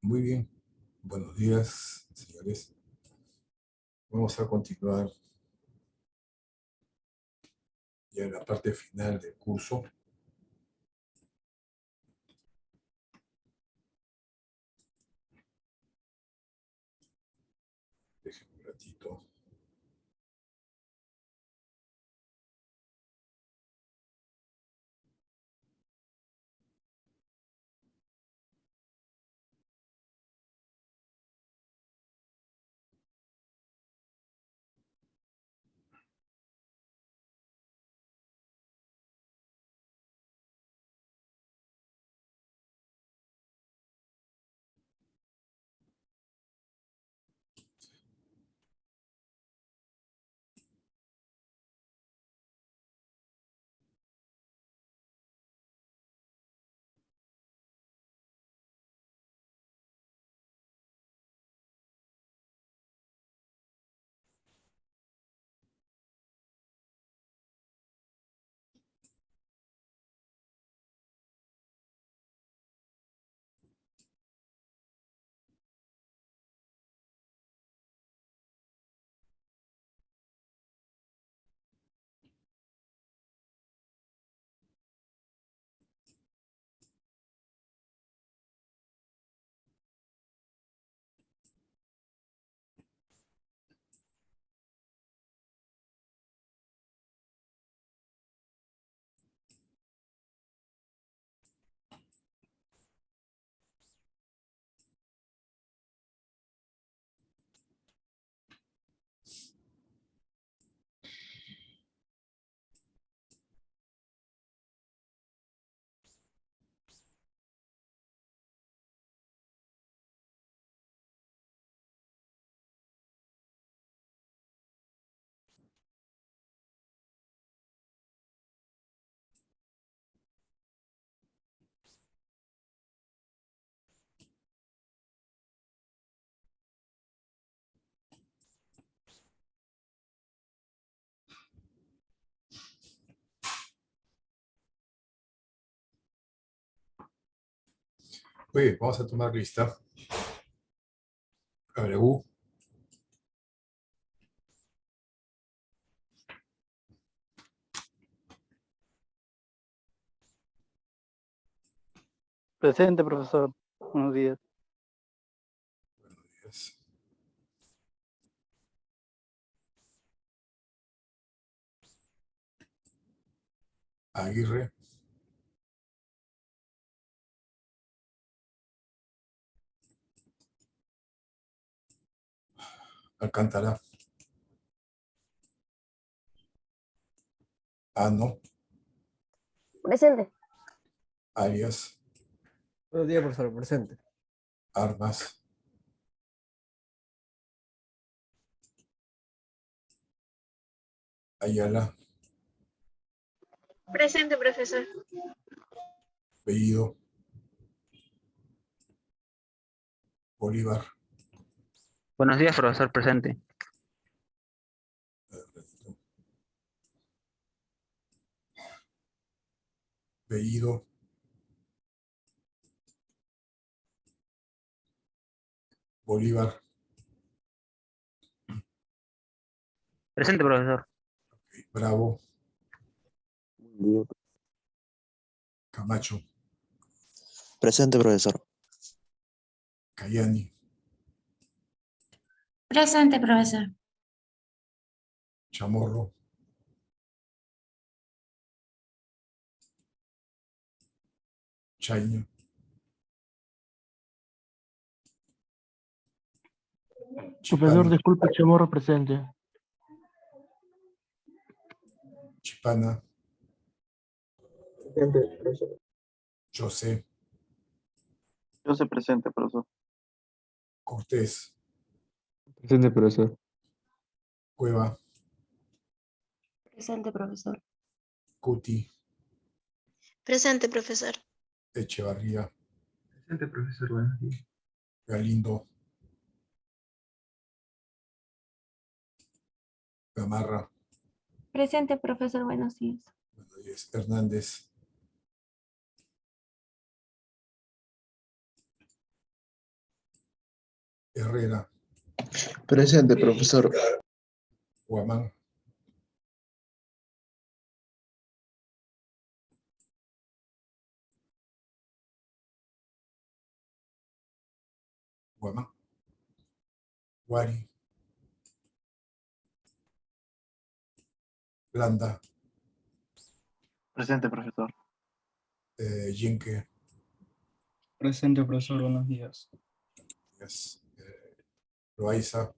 Muy bien. Buenos días, señores. Vamos a continuar ya en la parte final del curso. Déjenme un ratito. Muy bien, vamos a tomar lista. W. Presente, profesor. Buenos días. Buenos días. Aguirre. Alcántara. Ano. Presente. Arias. Buenos días, profesor, presente. Armas. Ayala. Presente, profesor. Bellido. Bolívar. Buenos días, profesor presente. Bellido. Bolívar. Presente, profesor. Bravo. Buen día. Camacho. Presente, profesor. Cayani. Presente, profesor. Chamorro. Chaño. Profesor, Chipana. disculpe, Chamorro presente. Chipana. Presente, profesor. José. Yo soy presente, profesor. Cortés. Presente, profesor. Cueva. Presente, profesor. Cuti. Presente, profesor. Echevarría. Presente, profesor, buenos días. Galindo. Gamarra. Presente, profesor. Buenos días. Buenos días. Hernández. Herrera, Presente, profesor. Guamán, Guamán, Guari, Landa, Presente, profesor. Yinque, Presente, profesor. Buenos días. yes, Loaiza,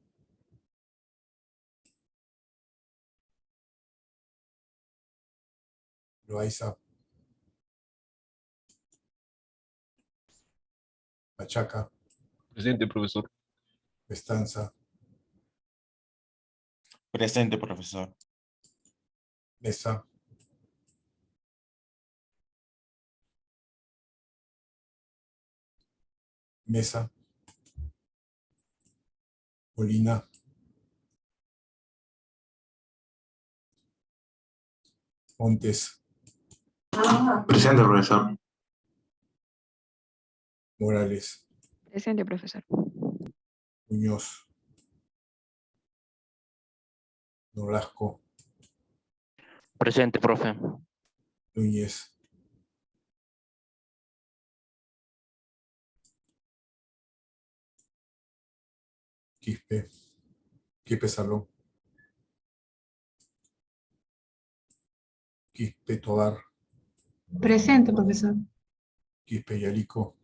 Loaiza, Machaca, Presente, profesor. Estanza, Presente, profesor. Mesa, Mesa, Molina, Montes, Presente, profesor. Morales, Presente, profesor. Muñoz, Nolasco, Presente, profe. Núñez, Quispe, Quispe Salón, Quispe Tobar, Presente, profesor. Quispe Yalico,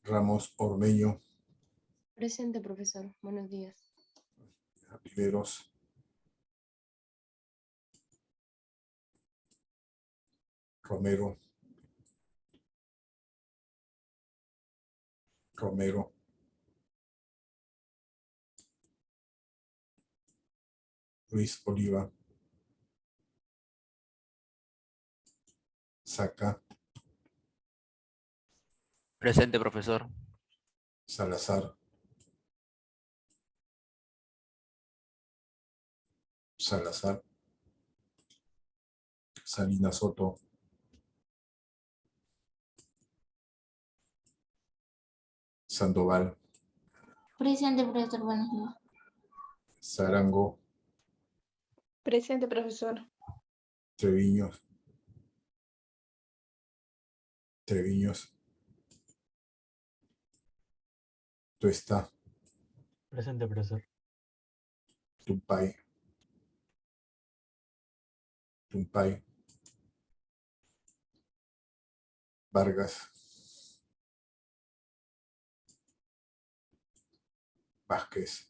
Ramos Ormeño, Presente, profesor. Buenos días. Riveros, Romero, Romero, Luis Oliva, Saca, Presente, profesor. Salazar, Salazar, Salina Soto, Sandoval, Presente, profesor. Buenos días. Zarango, Presente, profesor. Treviños, Treviños, Tuesta, Presente, profesor. Tumpay, Tumpay, Vargas, Vázquez,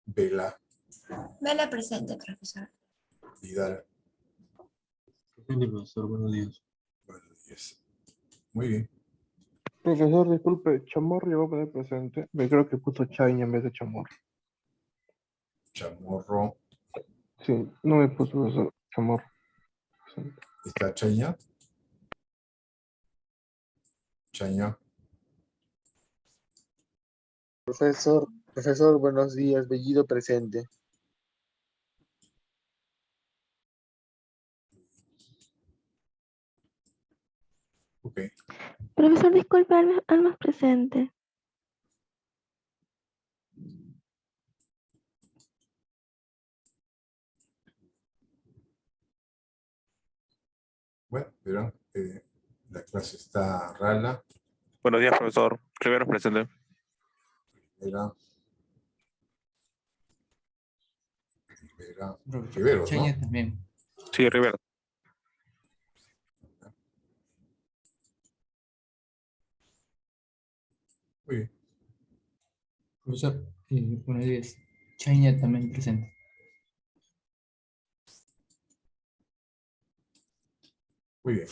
Vela, Vela presente, profesor. Vidal. Presente, profesor. Buenos días. Buenos días. Muy bien. Profesor, disculpe, Chamorro llegó a poner presente. Me creo que puso Chaña en vez de Chamorro. Chamorro. Sí, no me puso profesor Chamorro. Presente. ¿Está Chaña? Chaña. Profesor, buenos días. Bellido presente. Ok. Profesor, disculpe, Almas presente. Bueno, verán, la clase está rala. Buenos días, profesor. Rivero, presente. Rivera. Riveros, ¿no? También. Sí, Rivero. Muy bien. Profesor, buenos días. Chaña también presente. Muy bien.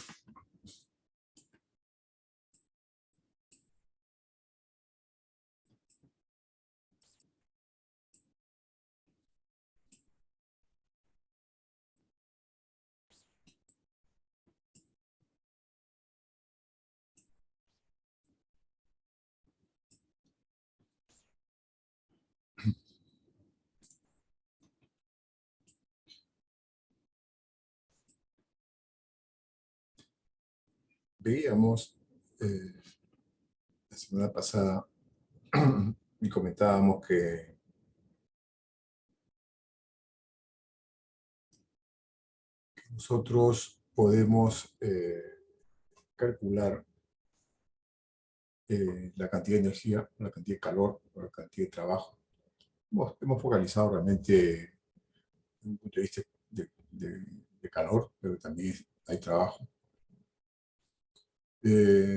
Veíamos la semana pasada y comentábamos que nosotros podemos calcular la cantidad de energía, la cantidad de calor, la cantidad de trabajo. Hemos focalizado realmente desde un punto de vista de calor, pero también hay trabajo.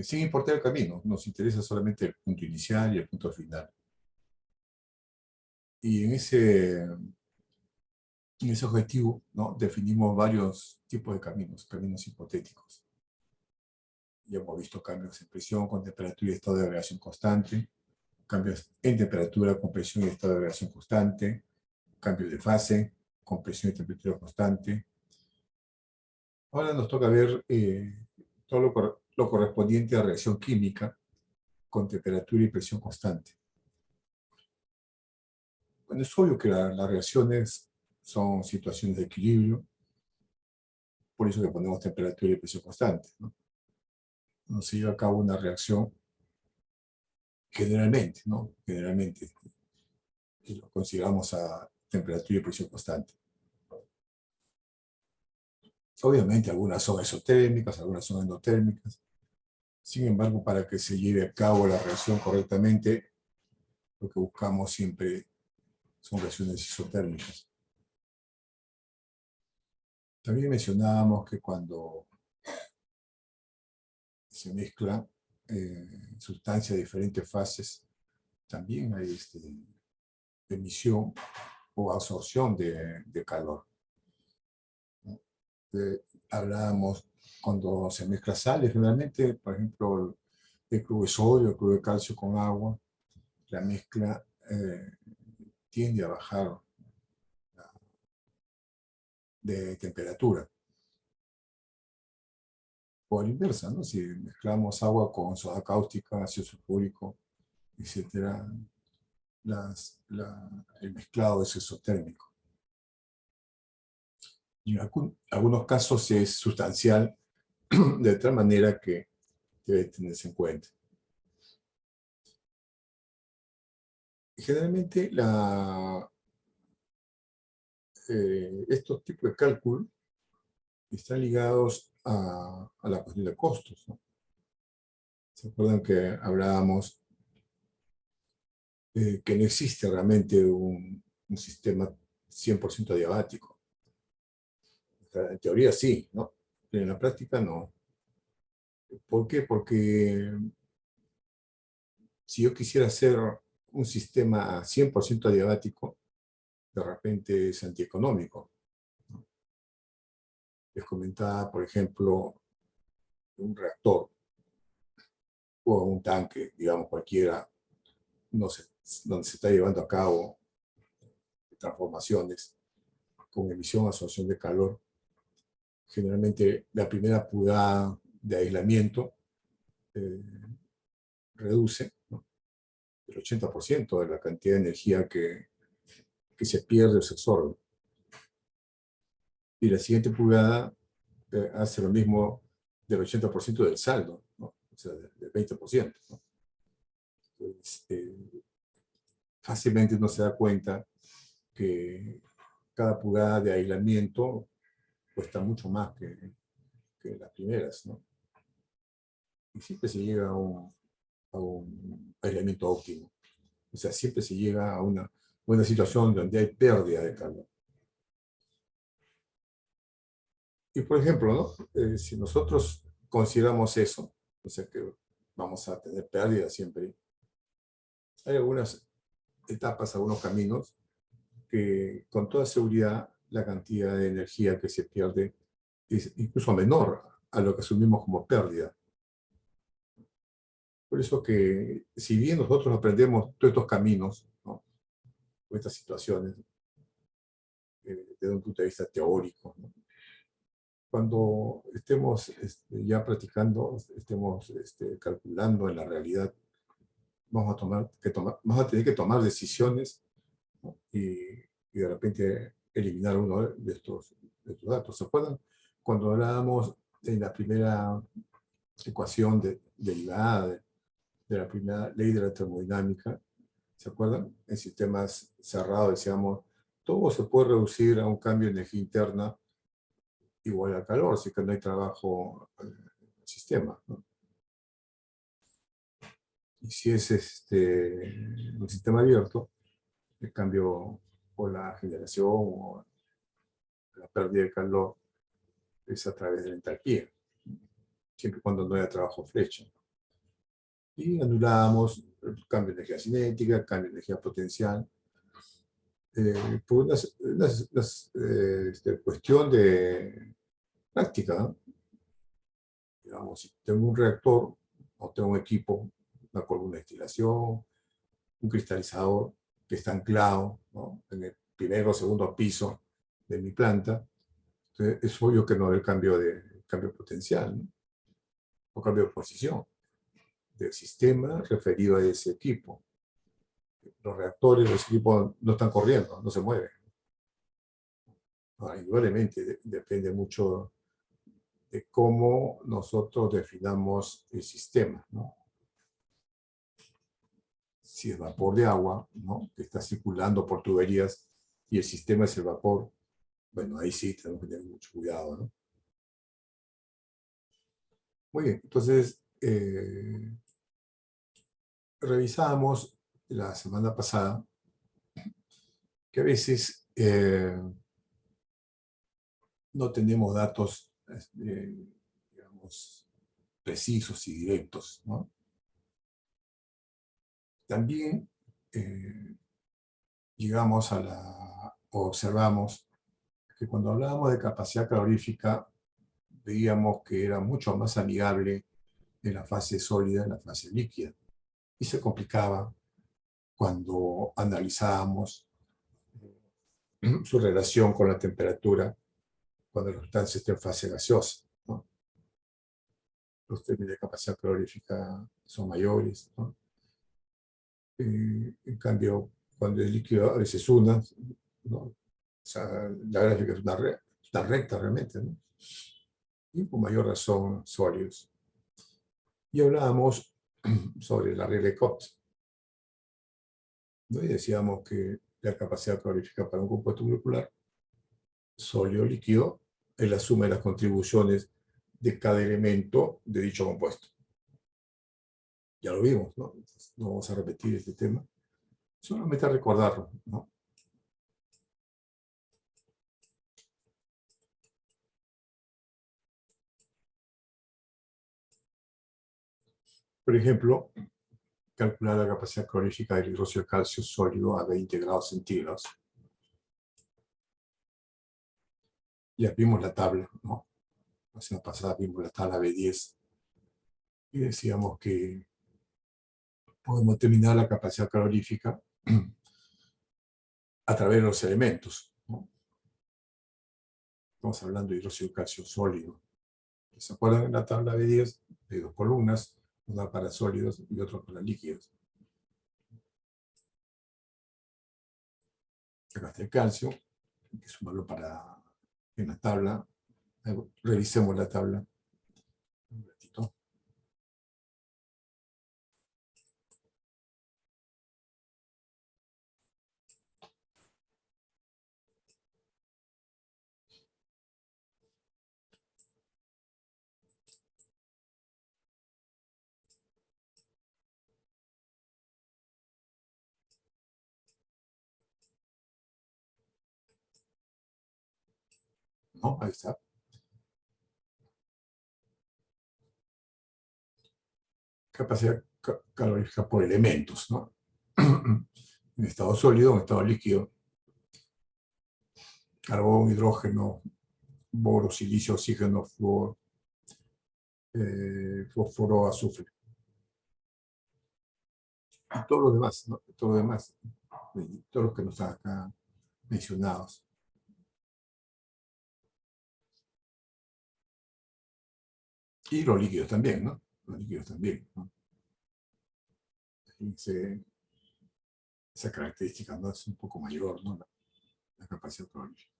Sin importar el camino, nos interesa solamente el punto inicial y el punto final. Y en ese objetivo, ¿no?, definimos varios tipos de caminos hipotéticos. Ya hemos visto cambios en presión con temperatura y estado de agregación constante, cambios en temperatura con presión y estado de agregación constante, cambios de fase con presión y temperatura constante. Ahora nos toca ver todo lo correspondiente a reacción química con temperatura y presión constante. Bueno, es obvio que las reacciones son situaciones de equilibrio, por eso que ponemos temperatura y presión constante, ¿no? No se lleva a cabo una reacción generalmente, ¿no? Generalmente lo consideramos a temperatura y presión constante. Obviamente algunas son exotérmicas, algunas son endotérmicas. Sin embargo, para que se lleve a cabo la reacción correctamente, lo que buscamos siempre son reacciones isotérmicas. También mencionábamos que cuando se mezclan sustancias de diferentes fases, también hay emisión o absorción de calor. Hablábamos cuando se mezcla sales, generalmente, por ejemplo, el cloruro de sodio, el cloruro de calcio con agua, la mezcla tiende a bajar de temperatura. O a la inversa, ¿no? Si mezclamos agua con soda cáustica, ácido sulfúrico, etc., el mezclado es exotérmico. Y en algunos casos es sustancial, de tal manera que debe tenerse en cuenta. Generalmente estos tipos de cálculo están ligados a la cuestión de costos, ¿no? ¿Se acuerdan que hablábamos que no existe realmente un sistema 100% adiabático? En teoría sí, ¿no? Pero en la práctica no. ¿Por qué? Porque si yo quisiera hacer un sistema 100% adiabático, de repente es antieconómico, ¿no? Les comentaba, por ejemplo, un reactor o un tanque, digamos cualquiera, no sé, donde se está llevando a cabo transformaciones con emisión, absorción de calor. Generalmente la primera pulgada de aislamiento reduce, ¿no?, el 80% de la cantidad de energía que se pierde o se absorbe. Y la siguiente pulgada hace lo mismo del 80% del saldo, ¿no? O sea, del 20%, ¿no? Entonces, fácilmente uno se da cuenta que cada pulgada de aislamiento cuesta mucho más que las primeras, ¿no? Y siempre se llega a un aislamiento óptimo. O sea, siempre se llega a una buena situación donde hay pérdida de calor. Y por ejemplo, ¿no?, si nosotros consideramos eso, o sea que vamos a tener pérdida siempre, hay algunas etapas, algunos caminos que con toda seguridad la cantidad de energía que se pierde es incluso menor a lo que asumimos como pérdida. Por eso que, si bien nosotros aprendemos todos estos caminos, ¿no?, o estas situaciones, desde un punto de vista teórico, ¿no?, cuando estemos ya practicando, estemos calculando en la realidad, vamos a tener que tomar decisiones, ¿no?, y de repente eliminar uno de estos datos. ¿Se acuerdan? Cuando hablábamos en la primera ecuación derivada de la primera ley de la termodinámica. ¿Se acuerdan? En sistemas cerrados decíamos, todo se puede reducir a un cambio de energía interna igual al calor, así que no hay trabajo en el sistema, ¿no? Y si es un sistema abierto, el cambio o la generación o la pérdida de calor es a través de la entalpía, siempre y cuando no haya trabajo flecha. Y anulamos el cambio de energía cinética, cambio de energía potencial, por una cuestión de práctica, ¿no? Digamos, si tengo un reactor o tengo un equipo, una columna de destilación, un cristalizador que está anclado, ¿no?, en el primer o segundo piso de mi planta, entonces es obvio que no hay cambio potencial, ¿no?, o cambio de posición del sistema referido a ese equipo. Los reactores de ese equipo no están corriendo, no se mueven. Indudablemente depende mucho de cómo nosotros definamos el sistema, ¿no? Si es vapor de agua, ¿no?, que está circulando por tuberías y el sistema es el vapor, bueno, ahí sí tenemos que tener mucho cuidado, ¿no? Muy bien, entonces revisamos la semana pasada que a veces no tenemos datos, digamos, precisos y directos, ¿no? También llegamos o observamos que cuando hablábamos de capacidad calorífica, veíamos que era mucho más amigable en la fase sólida, en la fase líquida, y se complicaba cuando analizábamos su relación con la temperatura cuando la sustancia está en fase gaseosa, ¿no? Los términos de capacidad calorífica son mayores, ¿no? En cambio, cuando es líquido, a veces una, ¿no? O sea, la gráfica es una recta realmente, ¿no? Y con mayor razón sólidos. Y hablábamos sobre la regla de Koch, ¿no? Y decíamos que la capacidad calorífica para un compuesto molecular sólido o líquido es la suma de las contribuciones de cada elemento de dicho compuesto. Ya lo vimos, ¿no? Entonces, no vamos a repetir este tema, solamente a recordarlo, ¿no? Por ejemplo, calcular la capacidad calorífica del hidróxido de calcio sólido a 20 grados centígrados. Ya vimos la tabla, ¿no? La semana pasada vimos la tabla B10 y decíamos que podemos determinar la capacidad calorífica a través de los elementos, ¿no? Estamos hablando de hidróxido de calcio sólido. ¿Se acuerdan en la tabla B10? De dos columnas, una para sólidos y otra para líquidos. Acá está el calcio, hay que sumarlo en la tabla. Revisemos la tabla. Un ratito. ¿No? Ahí está. Capacidad calorífica por elementos, ¿no? En estado sólido, en estado líquido. Carbón, hidrógeno, boro, silicio, oxígeno, flúor, fósforo, azufre. Y todos los demás, ¿no? Todo lo demás, todos los que no están acá mencionados. Y los líquidos también, ¿no? Los líquidos también, ¿no? Esa característica, ¿no?, es un poco mayor, ¿no? La capacidad calorífica.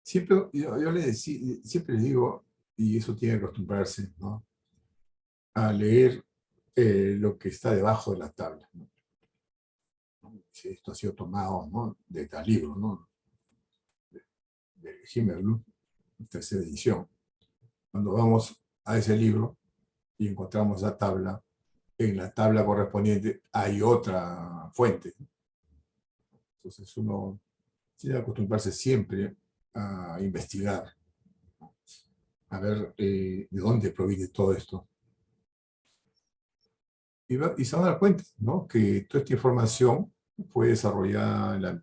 Siempre, siempre les digo, y eso tiene que acostumbrarse, ¿no?, a leer lo que está debajo de la tabla, ¿no? Esto ha sido tomado, ¿no?, de tal libro, ¿no?, de Himmelblum, tercera edición. Cuando vamos a ese libro y encontramos la tabla, en la tabla correspondiente hay otra fuente. Entonces uno tiene que acostumbrarse siempre a investigar, a ver de dónde proviene todo esto. Y se van a dar cuenta, ¿no?, que toda esta información fue desarrollada en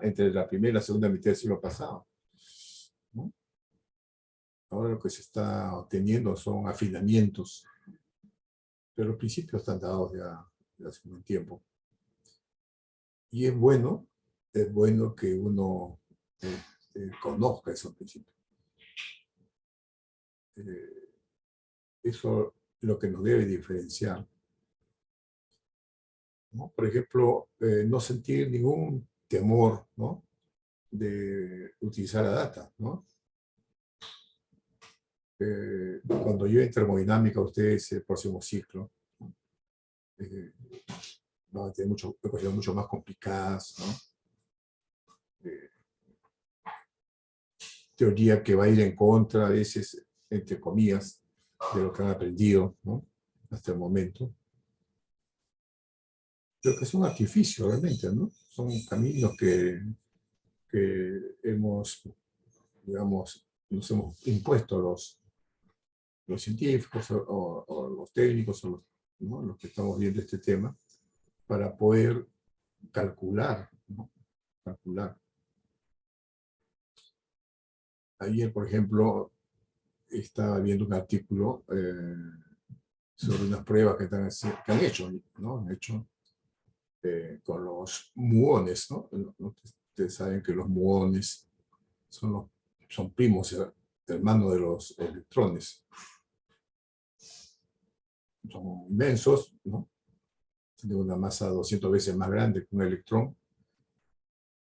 entre la primera y la segunda mitad del siglo pasado, ¿no? Ahora lo que se está obteniendo son afinamientos, pero los principios están dados ya hace un tiempo. Y es bueno que uno conozca esos principios. Eso es lo que nos debe diferenciar, ¿no? Por ejemplo, no sentir ningún temor, ¿no?, de utilizar la data, ¿no? Cuando yo en termodinámica, ustedes el próximo ciclo van a tener ecuaciones mucho más complicadas, ¿no? Teoría que va a ir en contra, a veces, entre comillas, de lo que han aprendido, ¿no?, hasta el momento. Pero que es un artificio realmente, ¿no? Son caminos que digamos, nos hemos impuesto los científicos o los técnicos, ¿no?, los que estamos viendo este tema, para poder calcular, ¿no?, calcular. Ayer, por ejemplo, estaba viendo un artículo sobre unas pruebas que han hecho, ¿no?, han hecho con los muones, ¿no? Ustedes saben que los muones son primos hermanos de los electrones. Son inmensos, ¿no? Tienen una masa 200 veces más grande que un electrón.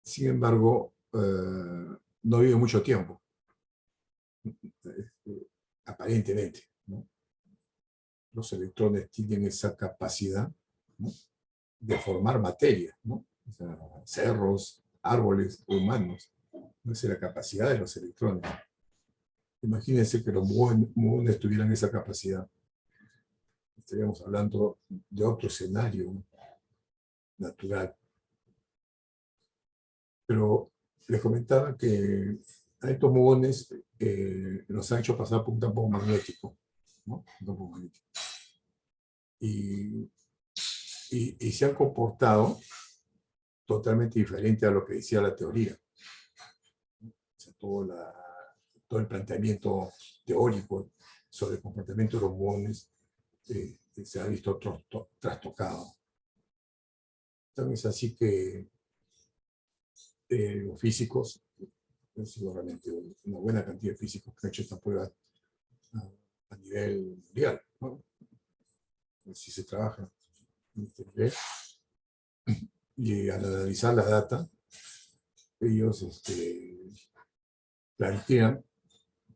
Sin embargo, no viven mucho tiempo, aparentemente, ¿no? Los electrones tienen esa capacidad, ¿no?, de formar materia, ¿no? O sea, cerros, árboles, humanos. No es la capacidad de los electrones. Imagínense que los muones tuvieran esa capacidad. Estaríamos hablando de otro escenario natural. Pero les comentaba que a estos muones los han hecho pasar por un campo magnético, ¿no? Un campo magnético. Y se han comportado totalmente diferente a lo que decía la teoría. O sea, todo el planteamiento teórico sobre el comportamiento de los muones se ha visto trastocado. Entonces es así que los físicos, han sido realmente una buena cantidad de físicos que han hecho esta prueba a nivel mundial, ¿no? Así se trabaja en este nivel. Y al analizar la data, ellos plantean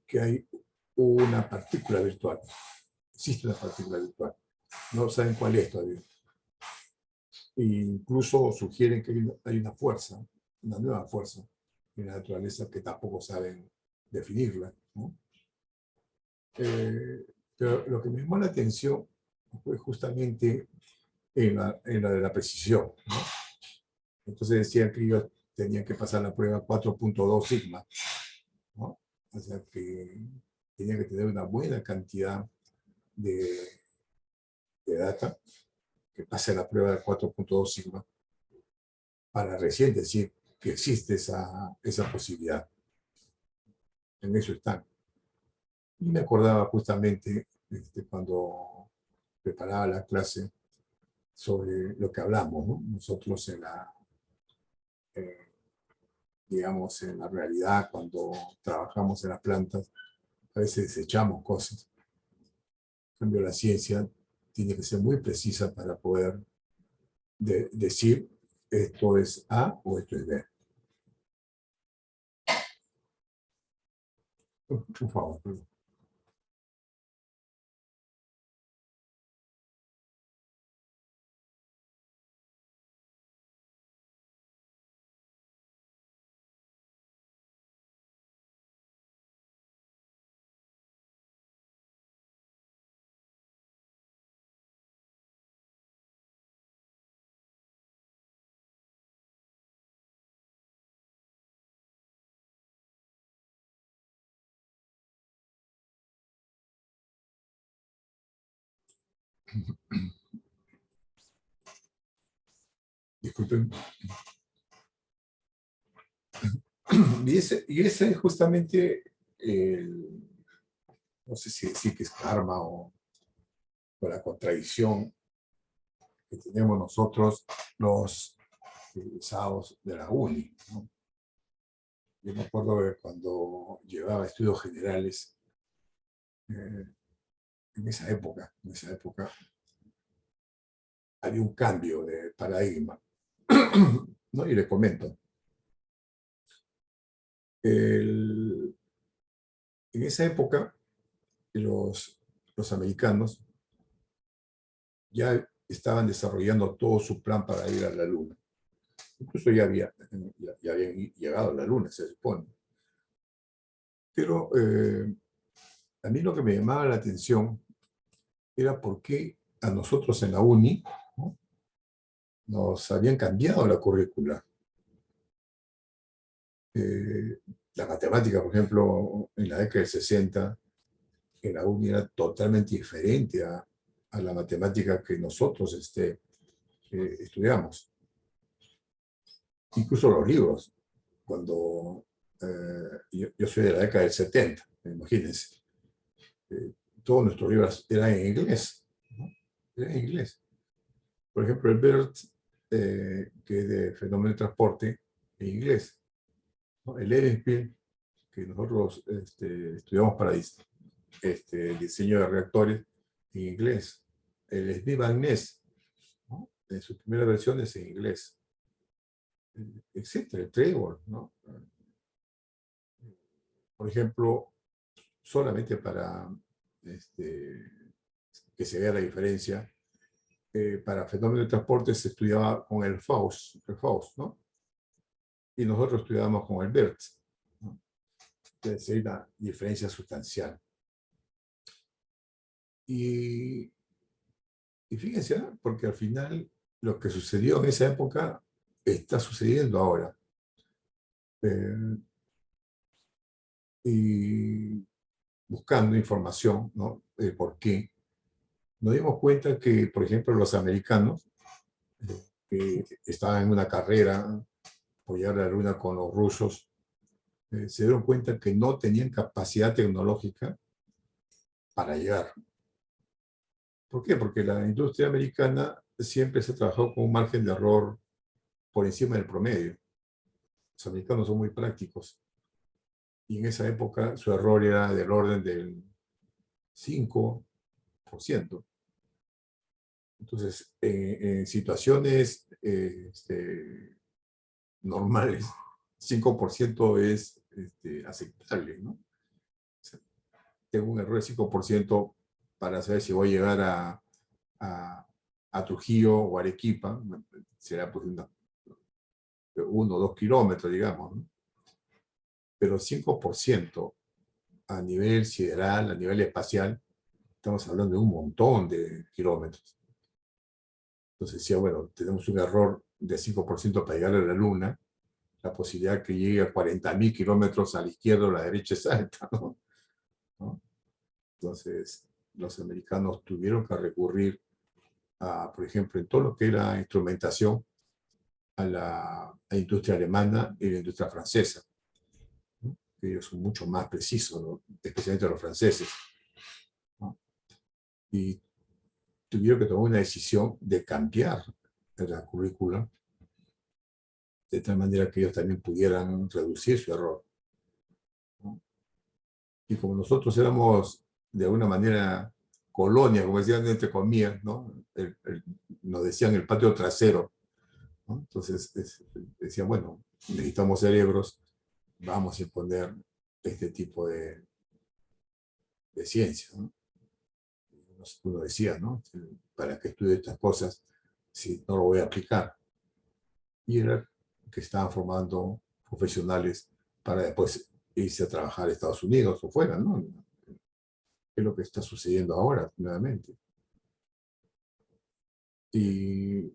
que hay una partícula virtual. Existe una partícula virtual. No saben cuál es todavía. E incluso sugieren que hay una fuerza, una nueva fuerza en la naturaleza que tampoco saben definirla, ¿no? Pero lo que me llamó la atención fue justamente en la de la precisión, ¿no? Entonces decían que ellos tenían que pasar la prueba 4.2 sigma, ¿no? O sea que tenían que tener una buena cantidad de data que pase la prueba de 4.2 sigma para recién decir que existe esa posibilidad. En eso están. Y me acordaba justamente cuando preparaba la clase sobre lo que hablamos, ¿no? Nosotros digamos, en la realidad, cuando trabajamos en las plantas, a veces desechamos cosas. En cambio, la ciencia tiene que ser muy precisa para poder decir esto es A o esto es B. Por favor. Perdón. Disculpen. Y ese es justamente no sé si decir que es karma o la contradicción que tenemos nosotros los egresados de la UNI, ¿no? Yo me acuerdo que cuando llevaba estudios generales, en esa época, había un cambio de paradigma, ¿no? Y le comento. En esa época, los americanos ya estaban desarrollando todo su plan para ir a la Luna. Incluso ya habían llegado a la Luna, se supone. Pero a mí lo que me llamaba la atención era por qué a nosotros en la UNI, ¿no?, nos habían cambiado la currícula. La matemática, por ejemplo, en la década del 60, en la UNI era totalmente diferente a la matemática que nosotros estudiamos. Incluso los libros, cuando yo soy de la década del 70, imagínense, todos nuestros libros eran en inglés, ¿no? Eran en inglés. Por ejemplo, el BERT, que es de fenómeno de transporte, en inglés, ¿no? El Ehrenspiel, que nosotros estudiamos para diseño de reactores, en inglés. El Smith-Magness, ¿no?, en sus primeras versiones en inglés, etcétera, el Trevor, ¿no? Por ejemplo, solamente para que se vea la diferencia, para fenómeno de transporte se estudiaba con el Faust, ¿no? Y nosotros estudiábamos con el BERT, ¿no? Entonces hay una diferencia sustancial. Y fíjense, ¿no?, porque al final lo que sucedió en esa época está sucediendo ahora. Y buscando información, ¿no?, de por qué, nos dimos cuenta que, por ejemplo, los americanos, que estaban en una carrera por llegar a la Luna con los rusos, se dieron cuenta que no tenían capacidad tecnológica para llegar. ¿Por qué? Porque la industria americana siempre se trabajó con un margen de error por encima del promedio. Los americanos son muy prácticos. Y en esa época su error era del orden del 5%. Entonces, en situaciones normales, 5% es aceptable, ¿no? O sea, tengo un error de 5% para saber si voy a llegar a Trujillo o Arequipa, será pues 1 o 2 kilómetros, digamos, ¿no? Pero 5% a nivel sideral, a nivel espacial, estamos hablando de un montón de kilómetros. Entonces decía, bueno, tenemos un error de 5% para llegar a la Luna, la posibilidad que llegue a 40.000 kilómetros a la izquierda o a la derecha es alta, ¿no? Entonces, los americanos tuvieron que recurrir a, por ejemplo, en todo lo que era instrumentación, a la industria alemana y la industria francesa, ¿no? Ellos son mucho más precisos, ¿no?, especialmente los franceses, ¿no? Y tuvieron que tomar una decisión de cambiar la currícula de tal manera que ellos también pudieran reducir su error, ¿no? Y como nosotros éramos de alguna manera colonia, como decían entre comillas, ¿no?, nos decían el patio trasero, ¿no? Entonces decían, bueno, necesitamos cerebros, vamos a imponer este tipo de de ciencia, ¿no? Uno decía, ¿no? ¿Para qué estudio estas cosas si no lo voy a aplicar? Y era que estaban formando profesionales para después irse a trabajar a Estados Unidos o fuera, ¿no? Es lo que está sucediendo ahora, nuevamente. Y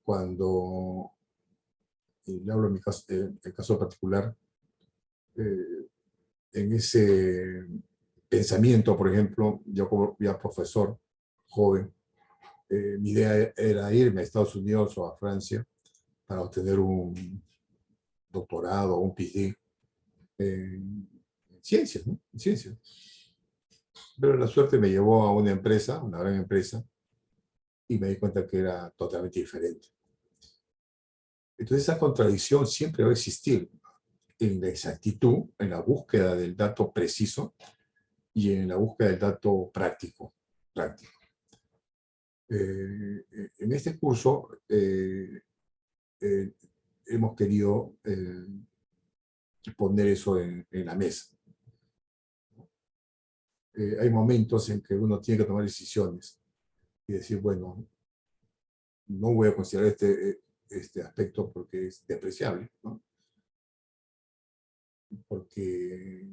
cuando, y le hablo en mi caso, el caso particular, en ese pensamiento, por ejemplo, yo como ya profesor joven, mi idea era irme a Estados Unidos o a Francia para obtener un doctorado o un PhD en ciencias, ¿no? En ciencias. Pero la suerte me llevó a una empresa, una gran empresa, y me di cuenta que era totalmente diferente. Entonces esa contradicción siempre va a existir en la exactitud, en la búsqueda del dato preciso y en la búsqueda del dato práctico. En este curso hemos querido poner eso en la mesa. Hay momentos en que uno tiene que tomar decisiones y decir, bueno, no voy a considerar este aspecto porque es despreciable, ¿no? Porque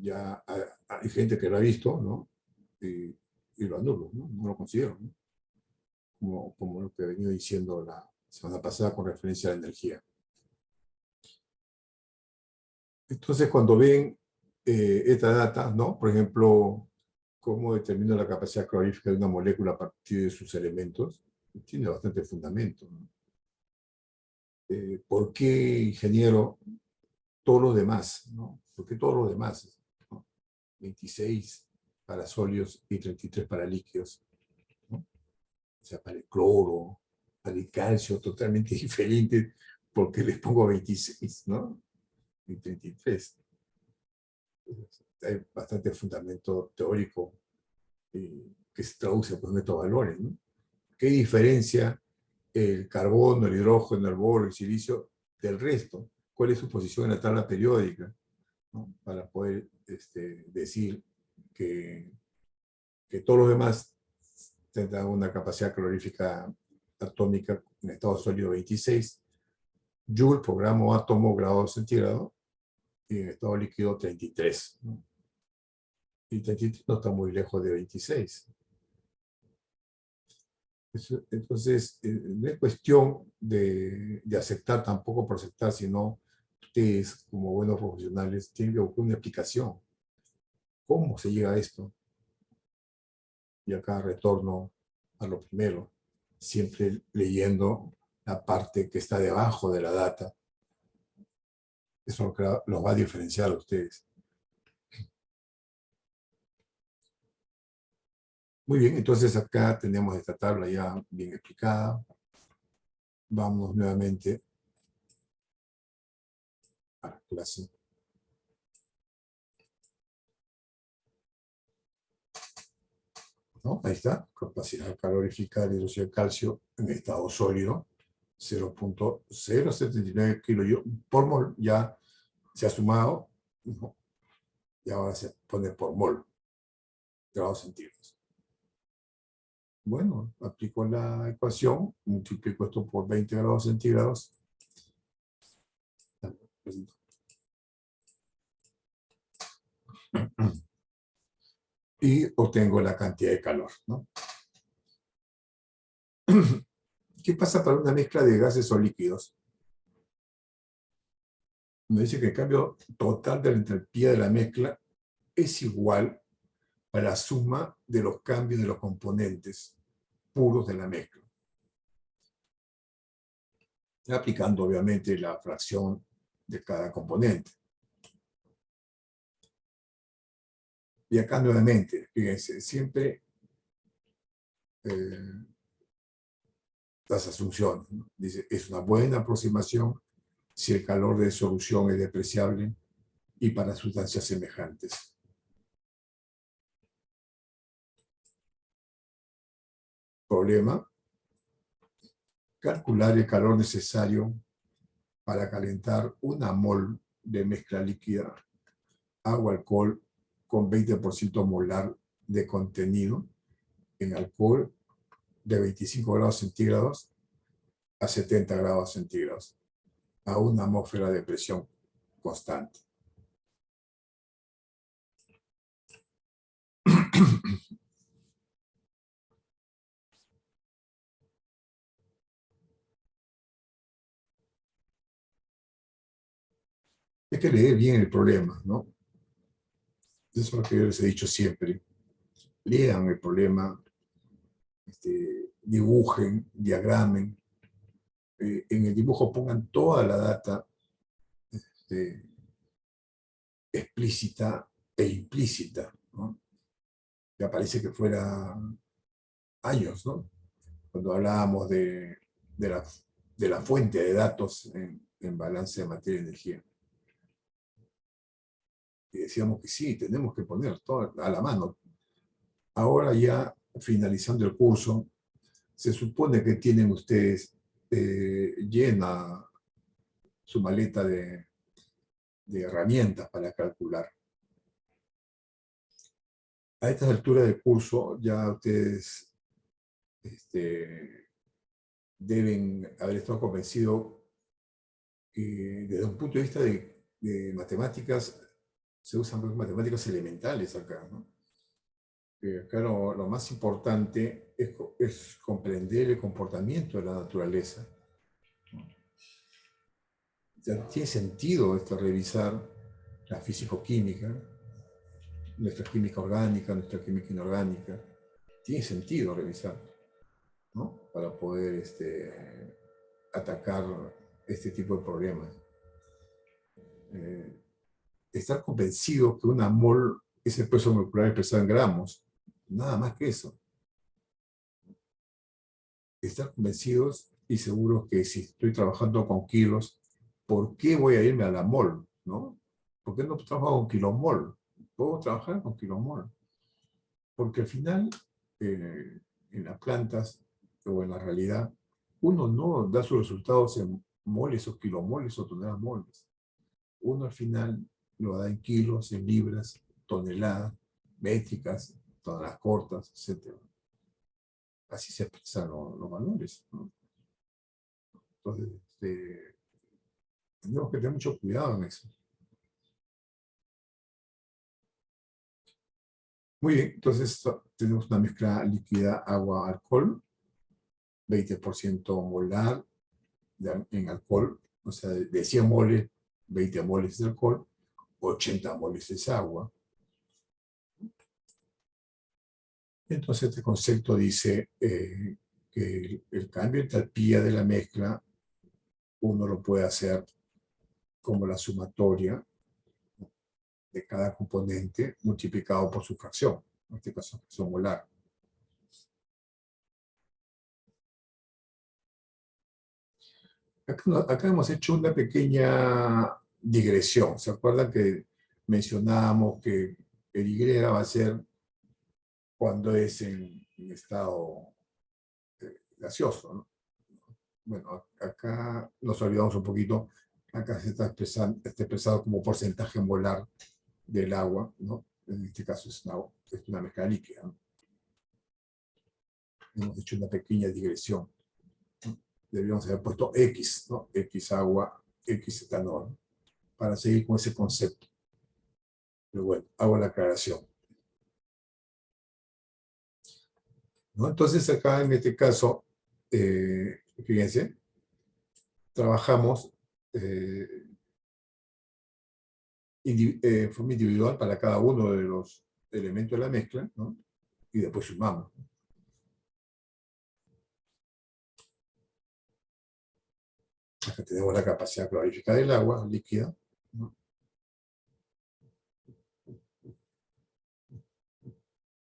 ya hay gente que lo ha visto, ¿no? Y lo anulo, ¿no? No lo considero, ¿no? Como lo que he venido diciendo la semana pasada con referencia a la energía. Entonces, cuando ven esta data, ¿no? Por ejemplo, cómo determino la capacidad calorífica de una molécula a partir de sus elementos, tiene bastante fundamento, ¿no? ¿Por qué, ingeniero, todos los demás, ¿no? ¿Por qué todos los demás, ¿no? 26 para sólidos y 33 para líquidos, ¿no? O sea, para el cloro, para el calcio, totalmente diferente, porque les pongo 26, ¿no? Y 33. Hay bastante fundamento teórico que se traduce por estos valores, ¿no? ¿Qué diferencia el carbono, el hidrógeno, el boro, el silicio del resto? ¿Cuál es su posición en la tabla periódica? ¿No? Para poder decir que todos los demás tendrán una capacidad calorífica atómica en estado sólido 26, Joule por gramo átomo grado centígrado, y en estado líquido 33, ¿no? Y 33 no está muy lejos de 26. Entonces, no es cuestión de aceptar tampoco por aceptar, sino ustedes, como buenos profesionales, tienen que buscar una explicación. ¿Cómo se llega a esto? Y acá retorno a lo primero, siempre leyendo la parte que está debajo de la data. Eso los va a diferenciar a ustedes. Muy bien, entonces acá tenemos esta tabla ya bien explicada. Vamos nuevamente a la clase. ¿No? Ahí está, capacidad calorífica de hidróxido de calcio en estado sólido, 0.079 kJ por mol, ya se ha sumado, ¿no? Y ahora se pone por mol, grados centígrados. Bueno, aplico la ecuación, multiplico esto por 20 grados centígrados. Y obtengo la cantidad de calor, ¿no? ¿Qué pasa para una mezcla de gases o líquidos? Me dice que el cambio total de la entropía de la mezcla es igual a la suma de los cambios de los componentes puros de la mezcla. Aplicando obviamente la fracción de cada componente. Y acá nuevamente, fíjense, siempre las asunciones, ¿no? Dice, es una buena aproximación si el calor de solución es despreciable y para sustancias semejantes. Problema: calcular el calor necesario para calentar una mol de mezcla líquida agua-alcohol con 20% molar de contenido en alcohol de 25 grados centígrados a 70 grados centígrados a una atmósfera de presión constante. Hay que leer bien el problema, ¿no? Eso es lo que yo les he dicho siempre. Lean el problema, dibujen, diagramen. En el dibujo pongan toda la data explícita e implícita, ¿no? Ya parece que fuera años, ¿no? Cuando hablábamos de la fuente de datos en balance de materia y energía. Y decíamos que sí, tenemos que poner todo a la mano. Ahora ya, finalizando el curso, se supone que tienen ustedes llena su maleta de herramientas para calcular. A estas alturas del curso ya ustedes deben haber estado convencidos que desde un punto de vista de matemáticas, se usan matemáticas elementales acá, ¿no? Acá lo más importante es comprender el comportamiento de la naturaleza. Ya tiene sentido revisar la físico-química, nuestra química orgánica, nuestra química inorgánica. Tiene sentido revisar, ¿no? Para poder atacar este tipo de problemas. Estar convencido que una mol es el peso molecular expresado en gramos. Nada más que eso. Estar convencidos y seguros que si estoy trabajando con kilos, ¿por qué voy a irme a la mol? ¿No? ¿Por qué no trabajo con kilomol? Puedo trabajar con kilomol. Porque al final, en las plantas o en la realidad, uno no da sus resultados en moles o kilomoles o toneladas moles. Uno al final lo da en kilos, en libras, toneladas, métricas, toneladas cortas, etc. Así se expresan los valores, ¿no? Entonces, tenemos que tener mucho cuidado en eso. Muy bien, entonces tenemos una mezcla líquida agua-alcohol, 20% molar en alcohol, o sea, de 100 moles, 20 moles de alcohol, 80 moles es agua. Entonces este concepto dice que el cambio de entalpía de la mezcla uno lo puede hacer como la sumatoria de cada componente multiplicado por su fracción, en este caso fracción molar. Acá hemos hecho una pequeña digresión. ¿Se acuerdan que mencionábamos que el Y va a ser cuando es en estado gaseoso, ¿no? Bueno, acá nos olvidamos un poquito. Acá se está expresado como porcentaje molar del agua, ¿no? En este caso es una mezcla líquida, ¿no? Hemos hecho una pequeña digresión. Deberíamos haber puesto X, ¿no? X agua, X etanol, para seguir con ese concepto. Pero bueno, hago la aclaración, ¿no? Entonces acá en este caso, fíjense, trabajamos en forma individual para cada uno de los elementos de la mezcla, ¿no? Y después sumamos. Acá tenemos la capacidad calorífica del agua líquida, ¿no?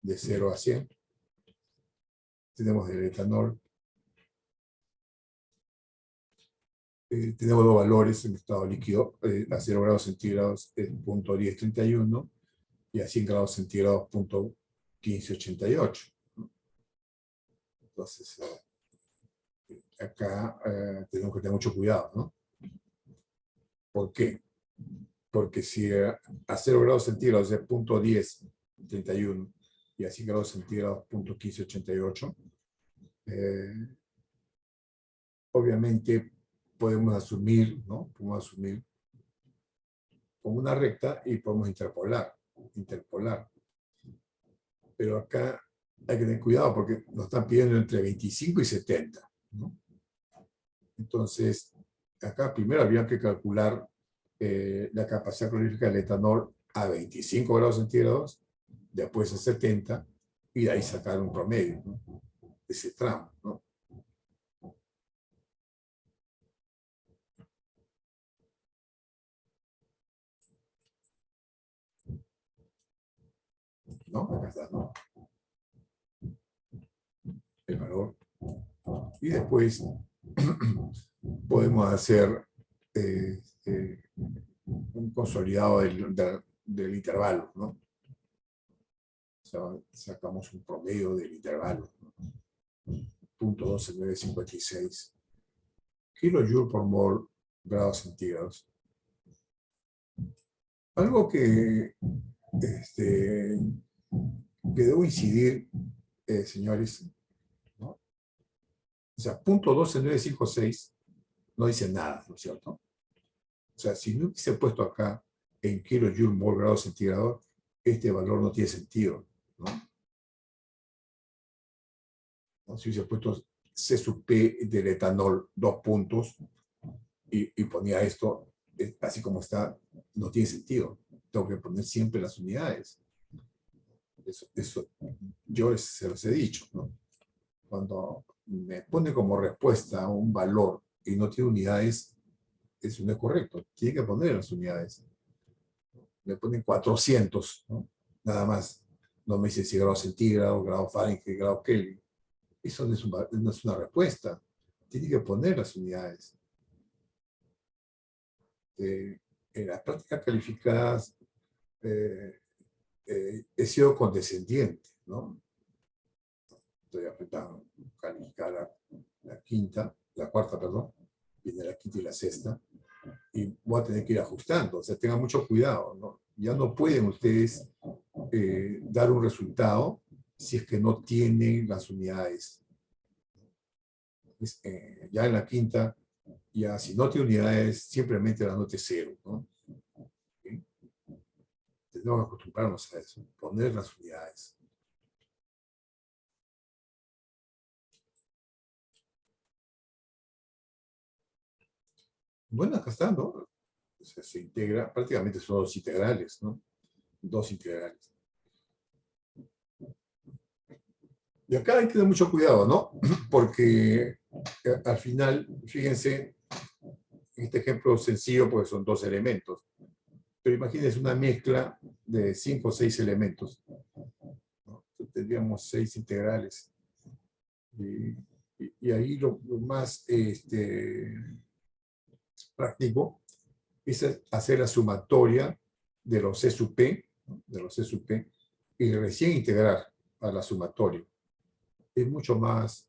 De 0 a 100. Tenemos el etanol. Tenemos dos valores en estado líquido. A 0 grados centígrados es 0.1031 y a 100 grados centígrados 0.1588. Entonces, acá tenemos que tener mucho cuidado, ¿no? ¿Por qué? porque si a 0 grados centígrados es 0.10, 31, y a 100 grados centígrados 0.15, 88, obviamente podemos asumir, ¿no? Podemos asumir como una recta y podemos interpolar. Pero acá hay que tener cuidado porque nos están pidiendo entre 25 y 70, ¿no? Entonces, acá primero habría que calcular la capacidad calorífica del etanol a 25 grados centígrados, después a 70, y de ahí sacar un promedio, ¿no? De ese tramo, ¿no? ¿No? Acá está, ¿no? El valor. Y después podemos hacer un consolidado del intervalo, ¿no? O sea, sacamos un promedio del intervalo, ¿no? 0.12956 kilojoule por mol grados centígrados. Algo que debo incidir, señores, ¿no? O sea, 0.12956 no dice nada, ¿no es cierto? O sea, si no hubiese puepuesto acá en kilojoule mol grado centígrado, este valor no tiene sentido, ¿no? ¿No? Si hubiese puesto C sub P del etanol, 2 puntos, y ponía esto, así como está, no tiene sentido. Tengo que poner siempre las unidades. Eso yo se los he dicho, ¿no? Cuando me pone como respuesta un valor y no tiene unidades, eso no es correcto. Tiene que poner las unidades. Me ponen 400, ¿no? Nada más. No me dice si grado centígrado, grado Fahrenheit, grado Kelvin. Eso no es una respuesta. Tiene que poner las unidades. En las prácticas calificadas he sido condescendiente, ¿no? Estoy apretando calificar la cuarta, perdón, viene la quinta y la sexta, y voy a tener que ir ajustando, o sea, tengan mucho cuidado, ¿no? Ya no pueden ustedes dar un resultado si es que no tienen las unidades. Ya en la quinta, ya si no tiene unidades, simplemente la nota es 0, ¿no? ¿Sí? Tenemos que acostumbrarnos a eso, poner las unidades. Bueno, acá está, ¿no? O sea, se integra, prácticamente son dos integrales, ¿no? Dos integrales. Y acá hay que tener mucho cuidado, ¿no? Porque al final, fíjense, en este ejemplo sencillo, porque son dos elementos. Pero imagínense una mezcla de 5 o 6 elementos, ¿no? Tendríamos 6 integrales. Y ahí lo más práctico es hacer la sumatoria de los C sub P, ¿no? De los C sub P, y recién integrar a la sumatoria. Es mucho más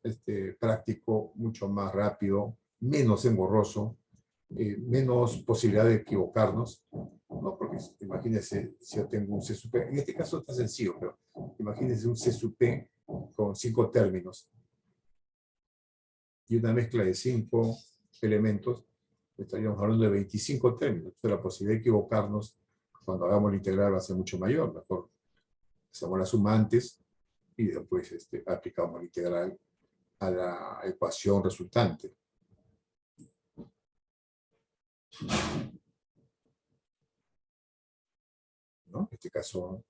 práctico, mucho más rápido, menos engorroso, menos posibilidad de equivocarnos, ¿no? Porque imagínense si yo tengo un C sub P, en este caso está sencillo, pero imagínense un C sub P con 5 términos y una mezcla de 5 elementos, estaríamos hablando de 25 términos. Entonces la posibilidad de equivocarnos cuando hagamos la integral va a ser mucho mayor. Mejor hacemos la suma antes y después aplicamos la integral a la ecuación resultante. ¿No? En este caso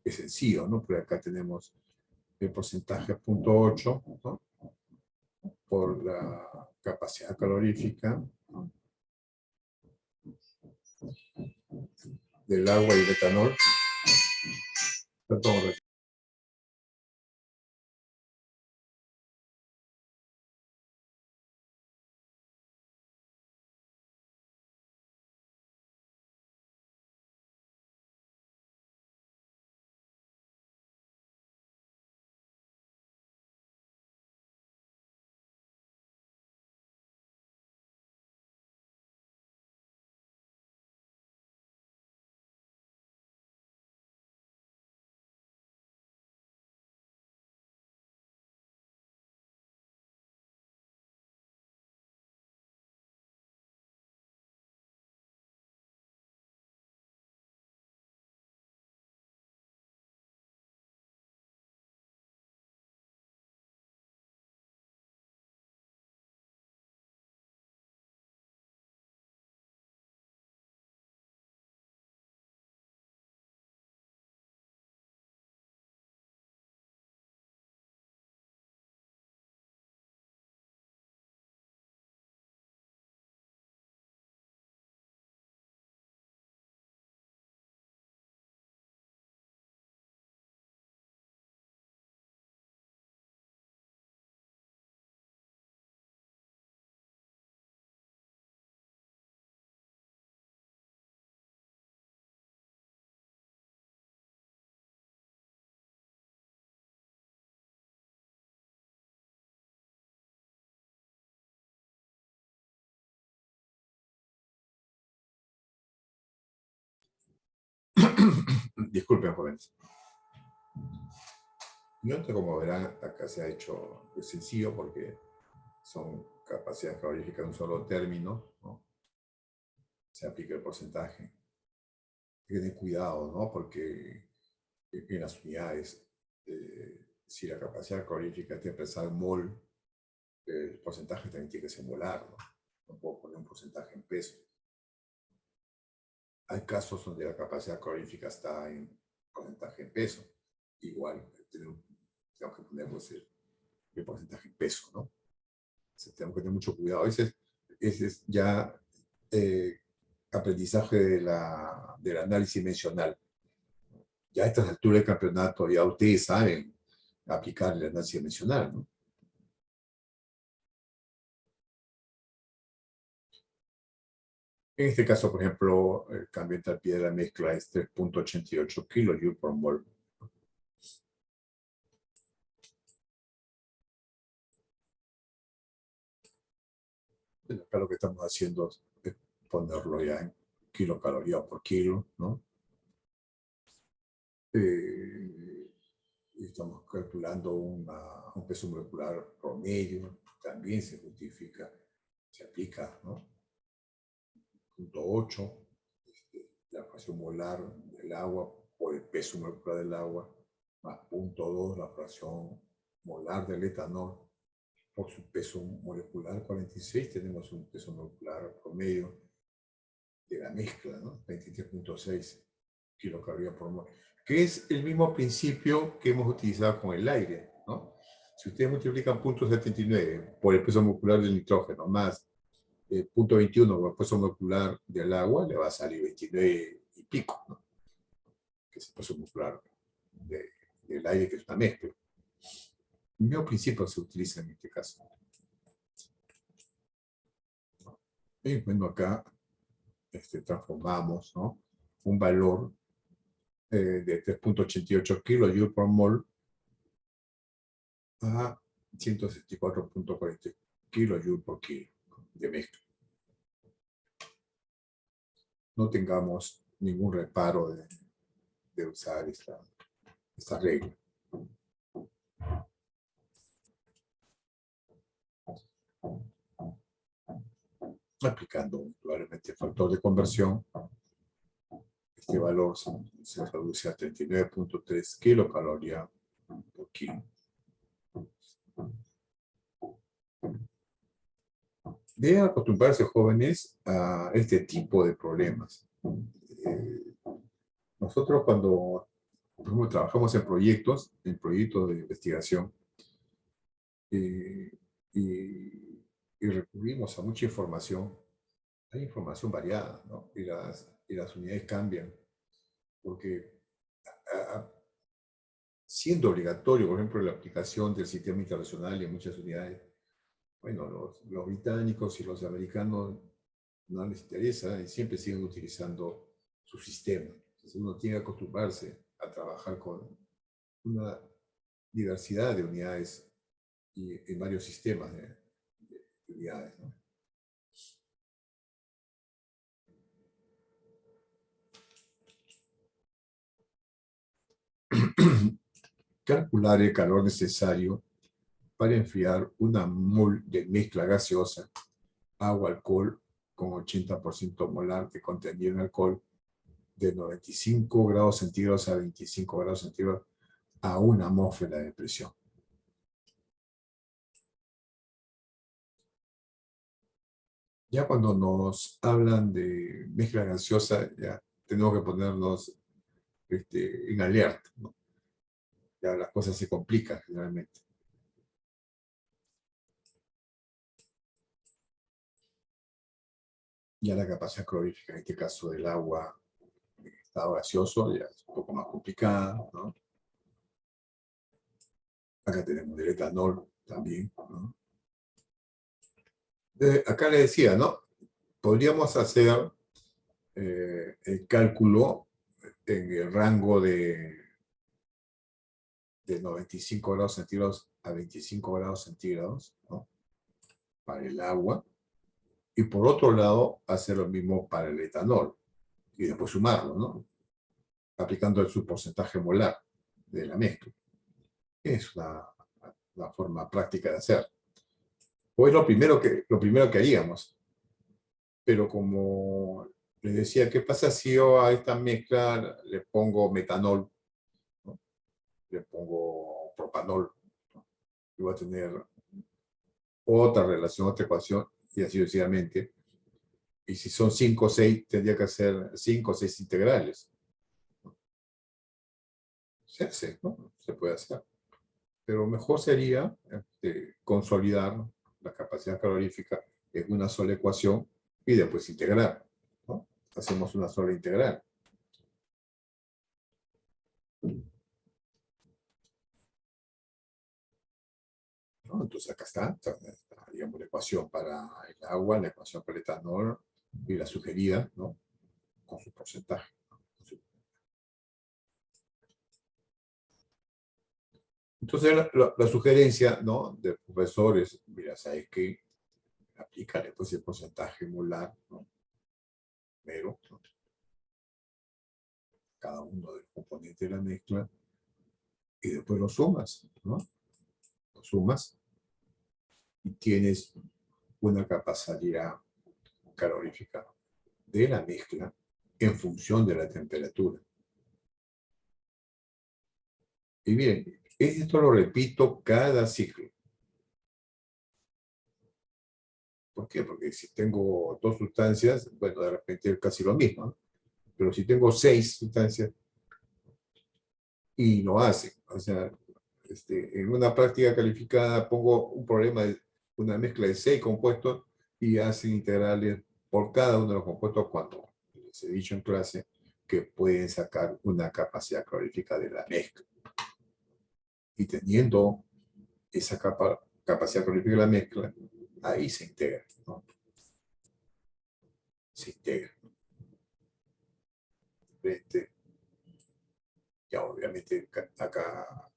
es sencillo, ¿no? Porque acá tenemos el porcentaje 0.8, ¿no? Por la capacidad calorífica, ¿no? Del agua y el etanol. Perdón, Disculpen, jóvenes. Como verán, acá se ha hecho sencillo porque son capacidades caloríficas de un solo término, ¿no? Se aplica el porcentaje. Hay que tener cuidado, ¿no? Porque en las unidades, si la capacidad calorífica está expresada en mol, el porcentaje también tiene que ser molar, ¿no? No puedo poner un porcentaje en peso. Hay casos donde la capacidad calorífica está en porcentaje en peso. Igual tenemos que poner el porcentaje en peso, ¿no? Entonces, tenemos que tener mucho cuidado. Ese es ya aprendizaje del análisis mencional. Ya a estas alturas del campeonato ya ustedes saben aplicar el análisis mencional, ¿no? En este caso, por ejemplo, el cambio de entalpía de la mezcla es 3.88 kJ por mol. Acá lo que estamos haciendo es ponerlo ya en kilocalorías por kilo, ¿no? Y estamos calculando un peso molecular promedio, también se justifica, se aplica, ¿no? 0.8, la fracción molar del agua por el peso molecular del agua, más 0.2 la fracción molar del etanol por su peso molecular 46, tenemos un peso molecular promedio de la mezcla, ¿no? 23.6 kilocalorías por mol, que es el mismo principio que hemos utilizado con el aire, ¿no? Si ustedes multiplican 0.79 por el peso molecular del nitrógeno más 0.21 por el peso molecular del agua, le va a salir 29 y pico, ¿no? Que es el peso molecular del aire, que es una mezcla. El mismo principio se utiliza en este caso. Y bueno, acá transformamos, ¿no? Un valor de 3.88 kJ por mol a 164.40 kJ por kilo de mezcla. No tengamos ningún reparo de usar esta regla. Aplicando probablemente el factor de conversión, este valor se reduce a 39.3 kilocalorías por kilo. Deben acostumbrarse, jóvenes, a este tipo de problemas. Nosotros cuando, por ejemplo, trabajamos en proyectos de investigación, y recurrimos a mucha información. Hay información variada, ¿no? Y las unidades cambian, porque siendo obligatorio, por ejemplo, la aplicación del sistema internacional en muchas unidades, bueno, los británicos y los americanos no les interesa y siempre siguen utilizando su sistema. Entonces uno tiene que acostumbrarse a trabajar con una diversidad de unidades y en varios sistemas de unidades, ¿no? Calcular el calor necesario para enfriar una mol de mezcla gaseosa, agua-alcohol con 80% molar de contenido en alcohol, de 95 grados centígrados a 25 grados centígrados a una atmósfera de presión. Ya cuando nos hablan de mezcla gaseosa, ya tenemos que ponernos en alerta, ¿no? Ya las cosas se complican generalmente. Ya la capacidad calorífica, en este caso del agua en estado gaseoso, ya es un poco más complicada, ¿no? Acá tenemos el etanol también, ¿no? Acá le decía, ¿no? Podríamos hacer el cálculo en el rango de 95 grados centígrados a 25 grados centígrados, ¿no? Para el agua. Y por otro lado, hacer lo mismo para el etanol. Y después sumarlo, ¿no? aplicando el subporcentaje molar de la mezcla. Es una forma práctica de hacer. O es lo primero que haríamos. Pero como les decía, ¿qué pasa si yo a esta mezcla le pongo metanol, ¿no? Le pongo propanol, ¿no? Y voy a tener otra relación, otra ecuación, y así sucesivamente. Y si son 5 o 6, tendría que hacer 5 o 6 integrales. Se hace, ¿no? Se puede hacer. Pero mejor sería consolidar la capacidad calorífica en una sola ecuación y después integrar, ¿no? Hacemos una sola integral. ¿No? Entonces acá está, digamos, la ecuación para el agua, la ecuación para el etanol y la sugerida, ¿no? Con su porcentaje. Entonces la sugerencia, ¿no? Del profesor es, mira, ¿sabes qué? Aplícale pues el porcentaje molar, ¿no? Pero, ¿no? Cada uno de los componentes de la mezcla y después lo sumas, ¿no? Lo sumas y tienes una capacidad calorífica de la mezcla en función de la temperatura. Y bien, esto lo repito cada ciclo. ¿Por qué? Porque si tengo 2 sustancias, bueno, de repente es casi lo mismo, ¿no? Pero si tengo 6 sustancias y lo hacen, o sea, en una práctica calificada pongo un problema de una mezcla de 6 compuestos y hacen integrales por cada uno de los compuestos cuando les he dicho en clase que pueden sacar una capacidad calorífica de la mezcla. Y teniendo esa capacidad calorífica de la mezcla, ahí se integra, ¿no? Se integra. Ya obviamente acá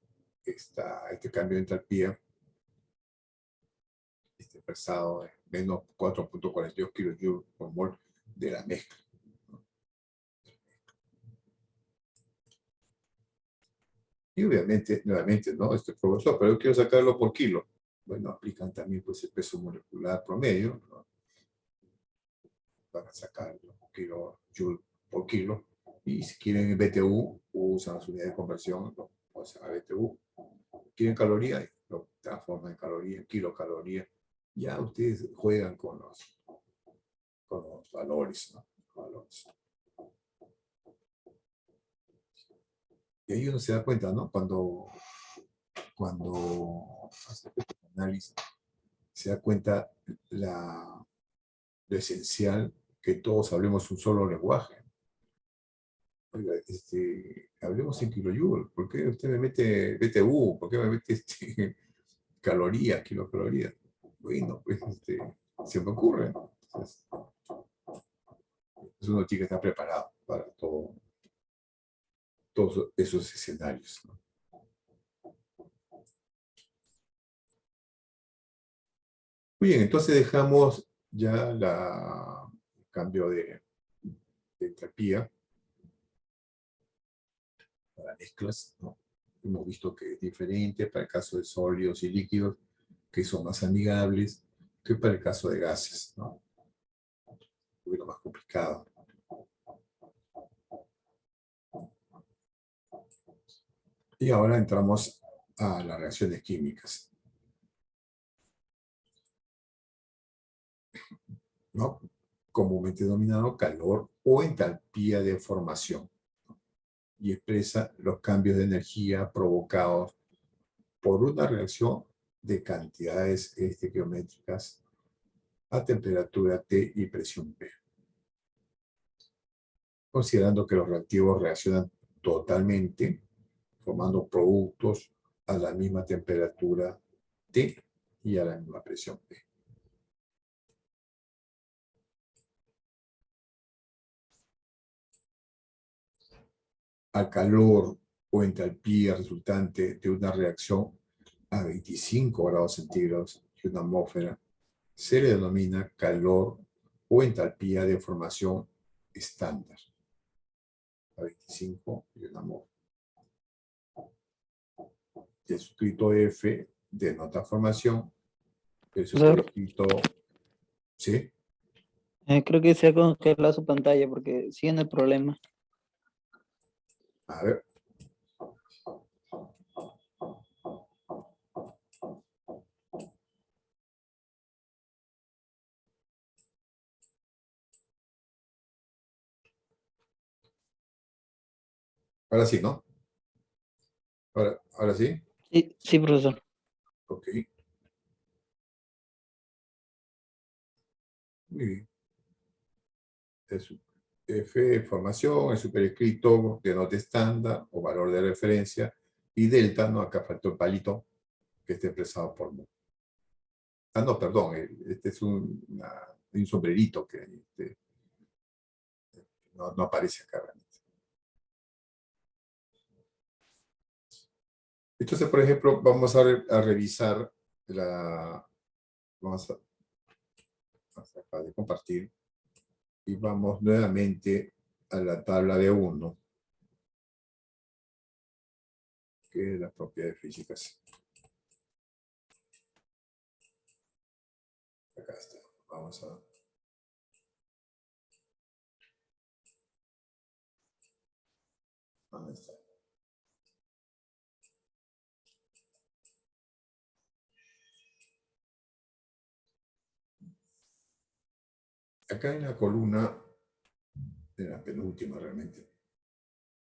está este cambio de entalpía expresado en menos 4.42 kJ por mol de la mezcla, ¿no? Y obviamente, nuevamente, ¿no? Profesor, pero yo quiero sacarlo por kilo. Bueno, aplican también pues el peso molecular promedio, ¿no? Para sacar los kilojoule por kilo. Y si quieren BTU, usan las unidades de conversión, lo usan a BTU. Quieren calorías, lo transforman en calorías, en kilocalorías. Ya ustedes juegan con los valores, ¿no? Valores. Y ahí uno se da cuenta, ¿no? Cuando hace este análisis, se da cuenta lo esencial que todos hablemos un solo lenguaje. Oiga, hablemos en kilojoule. ¿Por qué usted me mete BTU? ¿Por qué me mete calorías, kilocalorías? Bueno, pues se me ocurre. Entonces, uno tiene que estar preparado para todos esos escenarios, ¿no? Muy bien, entonces dejamos ya el cambio de entalpía para mezclas, ¿no? Hemos visto que es diferente para el caso de sólidos y líquidos, que son más amigables, que para el caso de gases, ¿no? Un poquito más complicado. Y ahora entramos a las reacciones químicas, ¿no? Comúnmente denominado calor o entalpía de formación, ¿no? Y expresa los cambios de energía provocados por una reacción de cantidades estequiométricas a temperatura T y presión P. Considerando que los reactivos reaccionan totalmente, formando productos a la misma temperatura T y a la misma presión P. Al calor o entalpía resultante de una reacción a 25 grados centígrados y una atmósfera se le denomina calor o entalpía de formación estándar. a 25 y una mol. El suscrito F denota formación. El suscrito... ¿Sí? Creo que se ha congelado su pantalla porque sigue en el problema. A ver. Ahora sí, ¿no? Ahora sí. Sí, sí, profesor. Ok. Muy bien. F, formación, el superescrito denota estándar o valor de referencia, y delta, ¿no? Acá faltó el palito que esté expresado por mol. Ah, no, perdón, este es un sombrerito que no aparece acá realmente. Entonces, por ejemplo, vamos a revisar vamos a acabar de compartir y vamos nuevamente a la tabla de 1, que es las propiedades físicas. Acá está. Vamos a... ¿Dónde está? Acá en la columna de la penúltima realmente,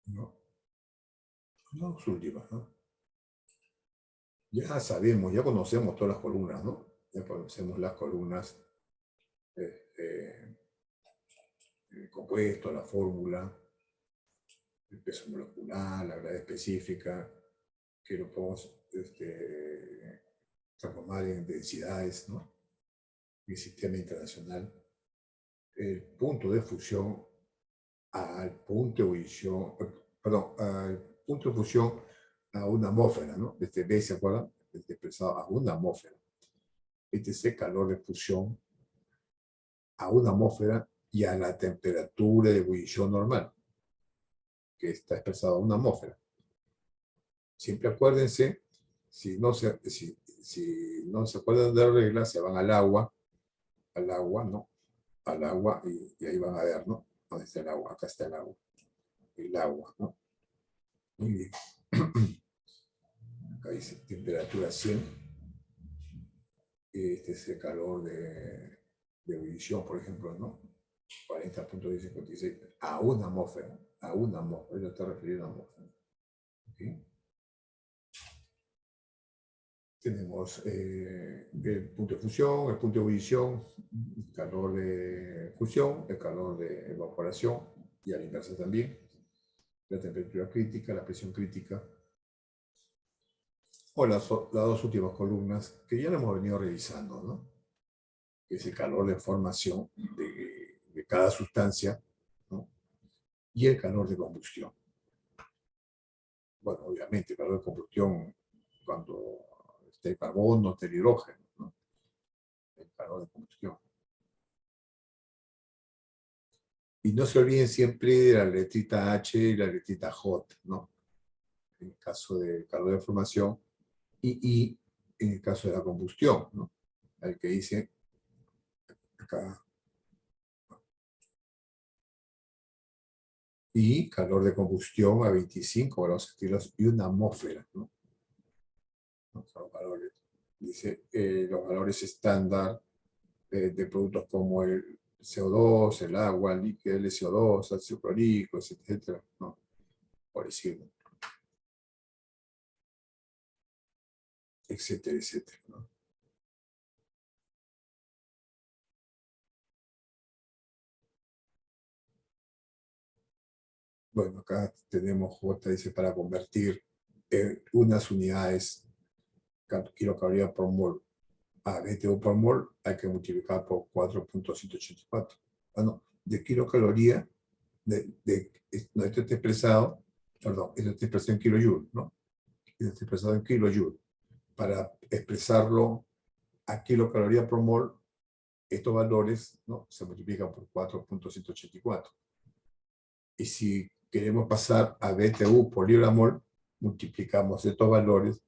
¿no? Las últimas, ¿no? Ya sabemos, ya conocemos todas las columnas, ¿no? Ya conocemos las columnas, el compuesto, la fórmula, el peso molecular, la gravedad específica, que lo podemos transformar en densidades, ¿no? El sistema internacional, el punto de fusión al punto de ebullición, perdón, al punto de fusión a una atmósfera, ¿no? B, ¿se acuerdan? Expresado a una atmósfera. Este es el calor de fusión a una atmósfera y a la temperatura de ebullición normal, que está expresado a una atmósfera. Siempre acuérdense, si no se acuerdan de la regla, se van al agua, ¿no? Al agua y ahí van a ver, ¿no? ¿Dónde está el agua? Acá está el agua, ¿no? Muy bien. Acá dice temperatura 100. Este es el calor de ebullición, por ejemplo, ¿no? 40.56 a una atmósfera, eso está referido a una atmósfera. ¿Okay? Tenemos el punto de fusión, el punto de ebullición, el calor de fusión, el calor de evaporación, y a la inversa también, la temperatura crítica, la presión crítica, o las dos últimas columnas que ya lo hemos venido revisando, ¿no? Que es el calor de formación de cada sustancia, ¿no? Y el calor de combustión. Bueno, obviamente, el calor de combustión cuando está el carbono, está el hidrógeno, ¿no? El calor de combustión. Y no se olviden siempre de la letrita H y la letrita J, ¿no? En el caso del calor de formación, y en el caso de la combustión, ¿no? El que dice acá. Y calor de combustión a 25 grados centígrados y una atmósfera, ¿no? Los valores. Dice los valores estándar de productos como el CO2, el agua, el líquido, el CO2, ácido clorhídrico, etcétera, ¿no? Por decirlo. Etcétera, etcétera, ¿no? Bueno, acá tenemos J, dice, para convertir unas unidades kilocalorías por mol a BTU por mol, hay que multiplicar por 4.184. Bueno, de kilocaloría, no, esto está expresado, perdón, esto está expresado en kilojoule, ¿no? Esto está expresado en kilojoule. Para expresarlo a kilocaloría por mol, estos valores, ¿no? Se multiplican por 4.184. Y si queremos pasar a BTU por libra mol, multiplicamos estos valores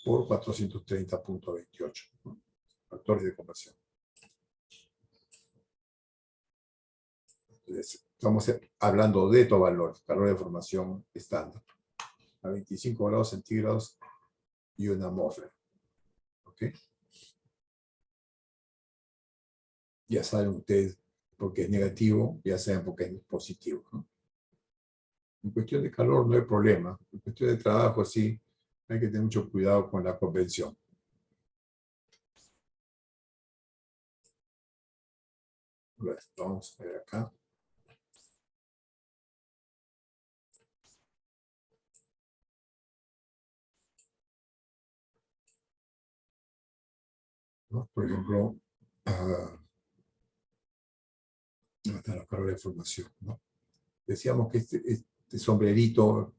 por 430.28, ¿no? Factores de conversión. Entonces, estamos hablando de estos valores, calor de formación estándar, a 25 grados centígrados y una atmósfera. ¿Ok? Ya saben ustedes por qué es negativo, ya saben por qué es positivo, ¿no? En cuestión de calor no hay problema. En cuestión de trabajo sí, hay que tener mucho cuidado con la convención. Bueno, vamos a ver acá. ¿No? Por ejemplo, hasta la calor de formación, ¿no? Decíamos que este sombrerito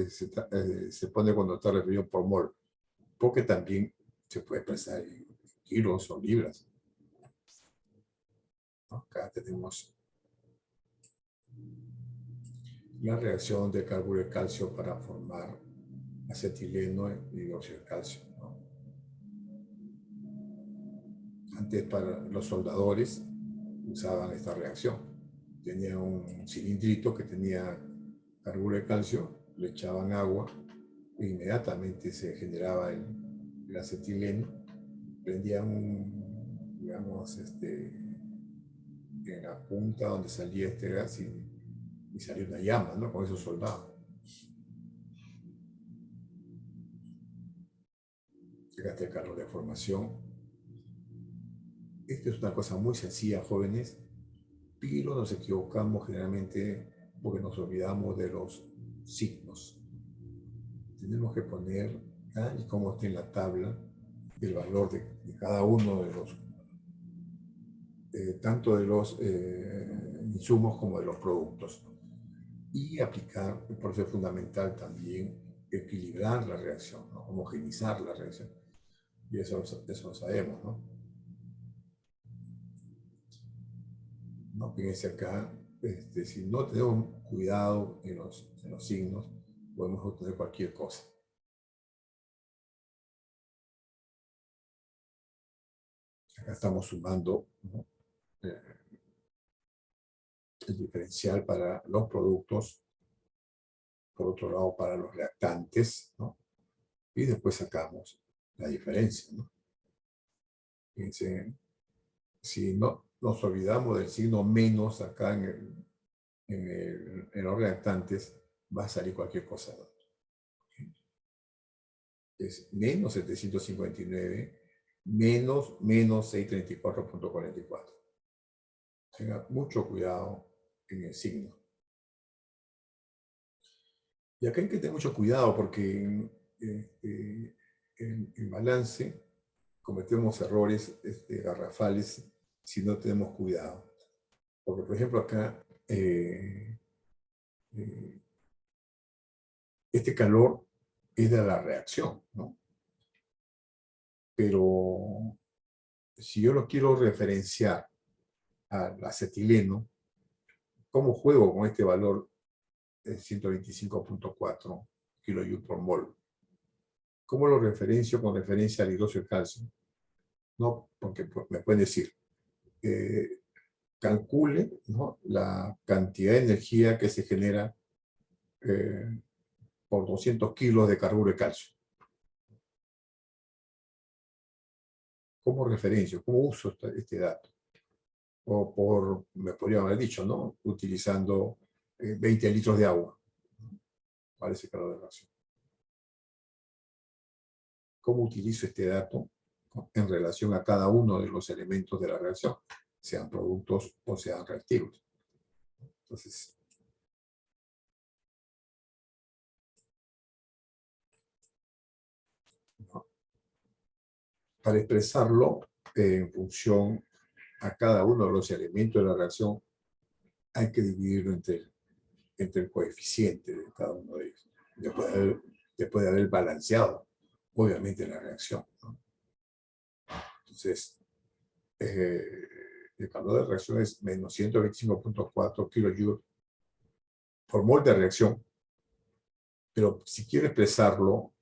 se pone cuando está referido por mol, porque también se puede expresar en kilos o libras, ¿no? Acá tenemos la reacción de carburo de calcio para formar acetileno y dióxido de calcio, ¿no? Antes, para los soldadores usaban esta reacción. Tenía un cilindrito que tenía carburo de calcio, le echaban agua e inmediatamente se generaba el acetileno. Prendían digamos, en la punta donde salía este gas y salía una llama, ¿no? Con esos soldados. Fíjate el calor de formación. Esta es una cosa muy sencilla, jóvenes, pero nos equivocamos generalmente porque nos olvidamos de los signos. Tenemos que poner, y como está en la tabla, el valor de cada uno de los, tanto de los insumos como de los productos. Y aplicar, por eso es fundamental también equilibrar la reacción, ¿no? Homogenizar la reacción. Y eso lo sabemos, ¿no? ¿No? Fíjense acá, si no tenemos cuidado en los signos, podemos obtener cualquier cosa. Acá estamos sumando, ¿no? El diferencial para los productos, por otro lado para los reactantes, ¿no? Y después sacamos la diferencia, ¿no? Fíjense, si no nos olvidamos del signo menos acá en los reactantes, va a salir cualquier cosa, ¿no? Es menos 759 menos 634.44. Tenga mucho cuidado en el signo. Y acá hay que tener mucho cuidado porque en balance cometemos errores garrafales si no tenemos cuidado. Porque, por ejemplo, acá este calor es de la reacción, ¿no? Pero si yo lo quiero referenciar al acetileno, ¿cómo juego con este valor de 125.4 kJ por mol? ¿Cómo lo referencio con referencia al hidróxido de calcio? No, porque me pueden decir, calcule, ¿no?, la cantidad de energía que se genera por 200 kilos de carburo de calcio. ¿Cómo referencio? ¿Cómo uso este dato? O me podría haber dicho, ¿no?, utilizando 20 litros de agua. ¿Cuál es el calor de reacción? ¿Cómo utilizo este dato en relación a cada uno de los elementos de la reacción, sean productos o sean reactivos? Entonces, ¿no?, para expresarlo en función a cada uno de los elementos de la reacción, hay que dividirlo entre el coeficiente de cada uno de ellos. Después de haber balanceado, obviamente, la reacción, ¿no? Entonces, el calor de reacción es menos 125.4 kJ por mol de reacción, pero si quiero expresarlo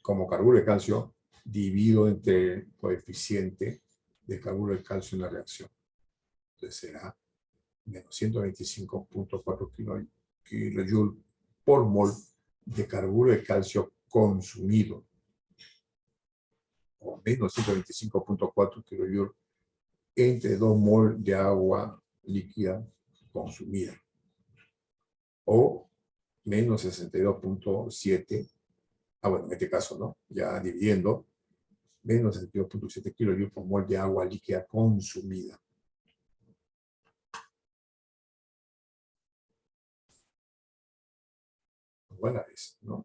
como carburo de calcio, divido entre el coeficiente de carburo de calcio en la reacción. Entonces será menos 125.4 kilojoule por mol de carburo de calcio consumido, o menos 125.4 kilojoule entre 2 mol de agua líquida consumida, o menos 62.7, bueno, en este caso, ¿no? Ya dividiendo, menos 62.7 kilojoules por mol de agua líquida consumida. Igual a vez, ¿no?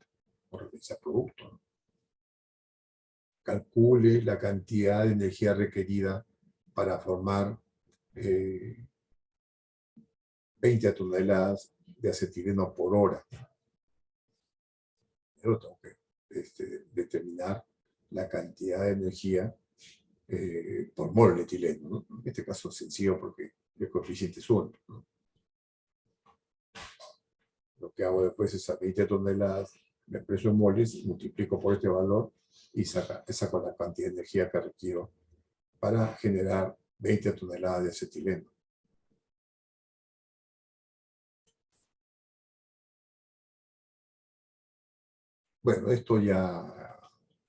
Por referencia al producto, ¿no? Calcule la cantidad de energía requerida para formar 20 toneladas de acetileno por hora. Yo tengo que determinar la cantidad de energía por mol de etileno, ¿no? En este caso es sencillo porque el coeficiente es 1, ¿no? Lo que hago después es a 20 toneladas, me expreso en moles, multiplico por este valor y saco la cantidad de energía que requiero para generar 20 toneladas de acetileno. Bueno, esto ya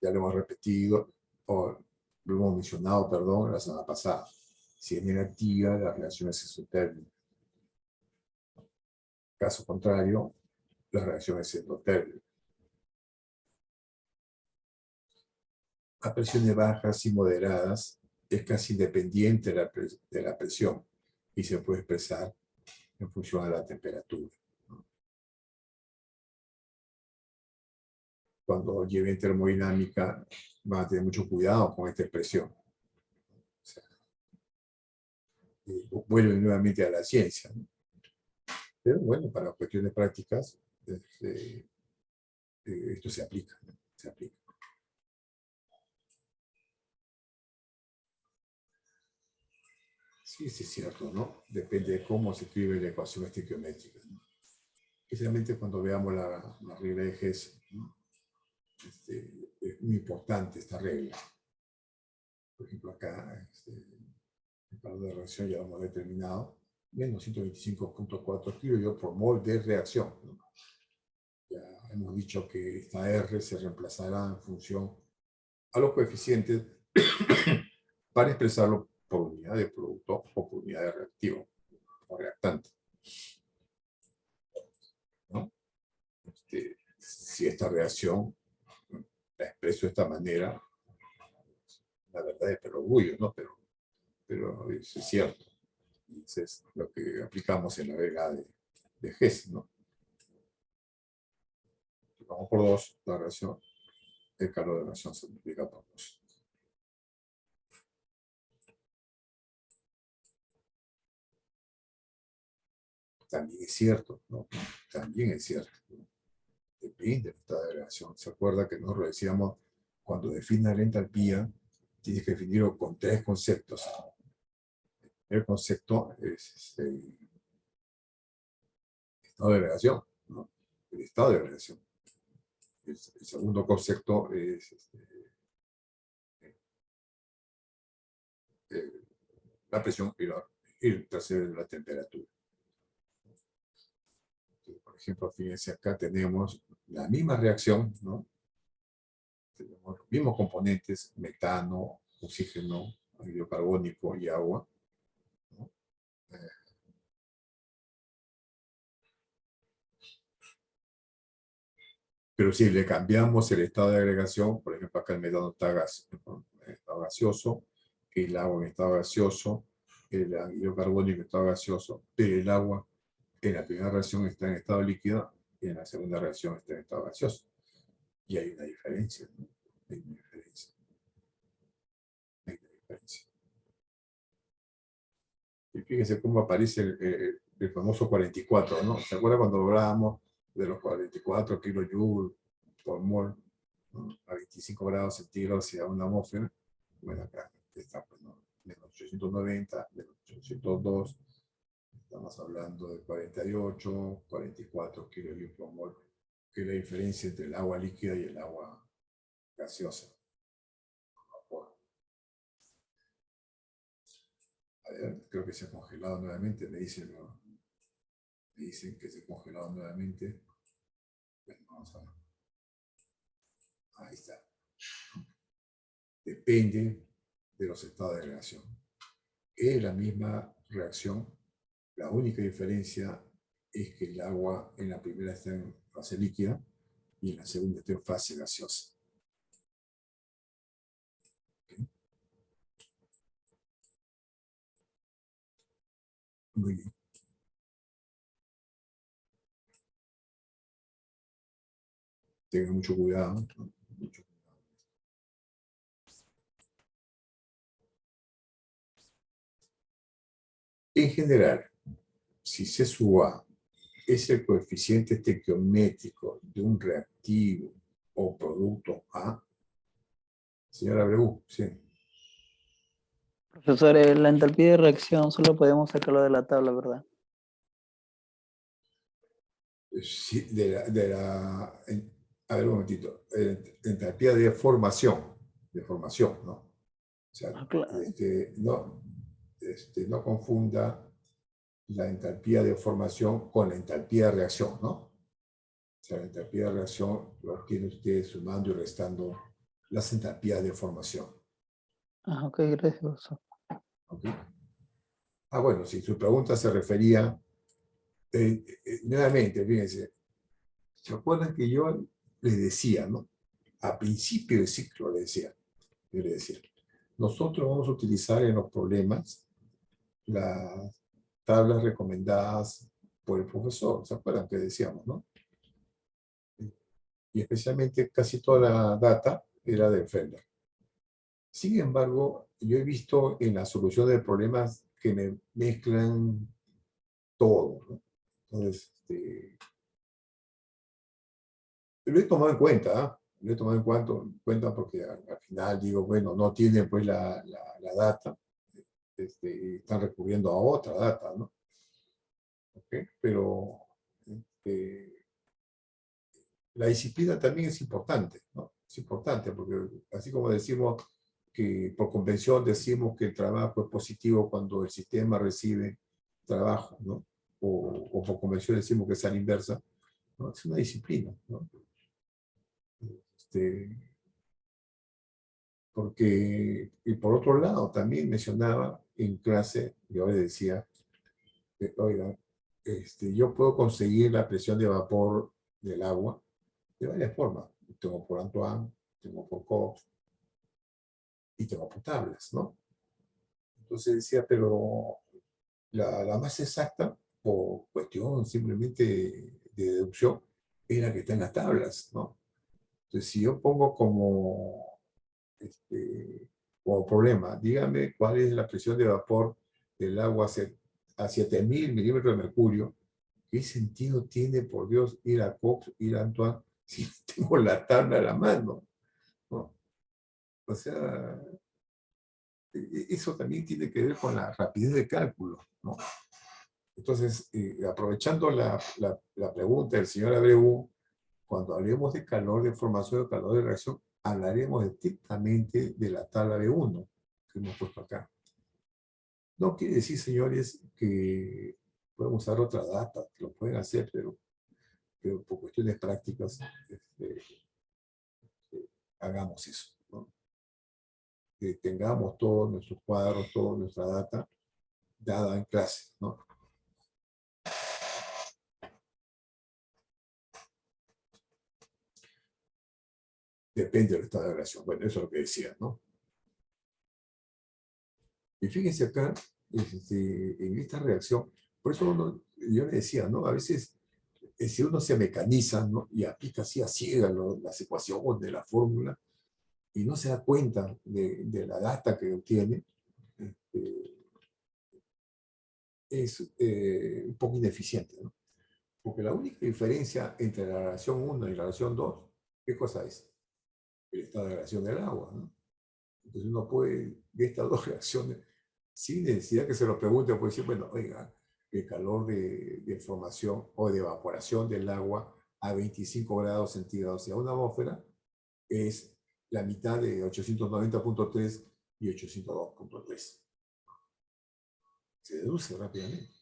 lo hemos repetido, o lo hemos mencionado, perdón, la semana pasada. Si es negativa, la reacción es exotérmica. Caso contrario, la reacción es endotérmica. A presiones bajas y moderadas es casi independiente de la presión y se puede expresar en función de la temperatura. Cuando lleven termodinámica, van a tener mucho cuidado con esta expresión. O sea, vuelven nuevamente a la ciencia, ¿no? Pero bueno, para cuestiones prácticas, esto se aplica, ¿no? Se aplica. Sí, sí es cierto, ¿no? Depende de cómo se escribe la ecuación estequiométrica, ¿no? Especialmente cuando veamos la regla de Hess, ¿no? Es muy importante esta regla. Por ejemplo, acá, el valor de reacción ya lo hemos determinado, menos 125.4 kilojoules por mol de reacción, ¿no? Ya hemos dicho que esta R se reemplazará en función a los coeficientes para expresarlo por unidad de producto o por unidad de reactivo o reactante, ¿no? Si esta reacción la expreso de esta manera, la verdad es perogrullo, ¿no? Pero es cierto. Y eso es lo que aplicamos en la regla de Hess, ¿no? Vamos por 2, la reacción, el calor de reacción se multiplica por 2. También es cierto, ¿no? También es cierto, ¿no? Depende del estado de reacción. ¿Se acuerda que nosotros decíamos, cuando define la entalpía, tienes que definirlo con 3 conceptos? El concepto es el estado de reacción, ¿no? El estado de reacción. El segundo concepto es la presión y el tercero es la temperatura. Por ejemplo, fíjense, acá tenemos la misma reacción, ¿no? Tenemos los mismos componentes, metano, oxígeno, anhídrido carbónico y agua, ¿no? Pero si le cambiamos el estado de agregación, por ejemplo, acá el metano está en estado gaseoso, el agua en estado gaseoso, el anhídrido carbónico en estado gaseoso, pero el agua en la primera reacción está en estado líquido y en la segunda reacción está en estado gaseoso. Y hay una diferencia, ¿no? Hay una diferencia. Hay una diferencia. Y fíjense cómo aparece el famoso 44, ¿no? ¿Se acuerdan cuando hablábamos de los 44 kilojoules por mol, ¿no? A 25 grados centígrados hacia una atmósfera? Bueno, acá está, pues, ¿no? Menos 890, menos 802, Estamos hablando de 48, 44 kilolitros por mol, que es la diferencia entre el agua líquida y el agua gaseosa. A ver, creo que se ha congelado nuevamente, me dicen que se ha congelado nuevamente. Bueno, vamos a ver. Ahí está. Depende de los estados de reacción. Es la misma reacción. La única diferencia es que el agua en la primera está en fase líquida y en la segunda está en fase gaseosa. ¿Okay? Muy bien. Tengan mucho cuidado. Mucho cuidado. En general, si C sub A es el coeficiente estequiométrico de un reactivo o producto A, señora Abreu, sí. Profesor, la entalpía de reacción solo podemos sacarlo de la tabla, ¿verdad? Sí, a ver un momentito, entalpía de formación, ¿no? O sea, Claro. no confunda la entalpía de formación con la entalpía de reacción, ¿no? O sea, la entalpía de reacción lo tiene usted sumando y restando las entalpías de formación. Ok, gracias, profesor. ¿Okay? Bueno, si su pregunta se refería, nuevamente, fíjense, ¿se acuerdan que yo les decía, ¿no? A principio del ciclo les decía, nosotros vamos a utilizar en los problemas las tablas recomendadas por el profesor, ¿se acuerdan que decíamos, no? Y especialmente casi toda la data era de Felder. Sin embargo, yo he visto en la solución de problemas que me mezclan todo, ¿no? Entonces, lo he tomado en cuenta, ¿eh? Lo he tomado en cuenta porque al final digo, bueno, no tienen pues la data, están recurriendo a otra data, ¿no? ¿Okay? Pero la disciplina también es importante, ¿no? Es importante porque así como decimos que por convención decimos que el trabajo es positivo cuando el sistema recibe trabajo, ¿no? O por convención decimos que es a la inversa, ¿no? Es una disciplina, ¿no? Porque, y por otro lado, también mencionaba en clase, yo les decía, oiga, yo puedo conseguir la presión de vapor del agua de varias formas. Tengo por Antoine, tengo por Cox y tengo por tablas, ¿no? Entonces decía, pero la más exacta, por cuestión simplemente de deducción, es la que está en las tablas, ¿no? Entonces, si yo pongo como problema, dígame cuál es la presión de vapor del agua a 7000 milímetros de mercurio, ¿qué sentido tiene, por Dios, ir a Cox, ir a Antoine, si tengo la tabla a la mano? ¿No? O sea, eso también tiene que ver con la rapidez de cálculo, ¿no? Entonces, aprovechando la pregunta del señor Abreu, cuando hablemos de calor de formación o calor de reacción, hablaremos estrictamente de la tabla B1 que hemos puesto acá. No quiere decir, señores, que pueden usar otra data, que lo pueden hacer, pero por cuestiones prácticas, hagamos eso, ¿no? Que tengamos todos nuestros cuadros, toda nuestra data dada en clase, ¿no? Depende del estado de relación. Bueno, eso es lo que decía, ¿no? Y fíjense acá, en esta reacción, por eso yo le decía, ¿no? A veces, si uno se mecaniza, ¿no? Y aplica así a ciegas las ecuaciones de la fórmula, y no se da cuenta de la data que obtiene, es un poco ineficiente, ¿no? Porque la única diferencia entre la relación 1 y la relación 2, ¿qué cosa es? El estado de relación del agua, ¿no? Entonces uno puede ver estas dos reacciones sin necesidad que se lo pregunte, puede decir, bueno, oiga, el calor de formación o de evaporación del agua a 25 grados centígrados y a una atmósfera es la mitad de 890.3 y 802.3. Se deduce rápidamente.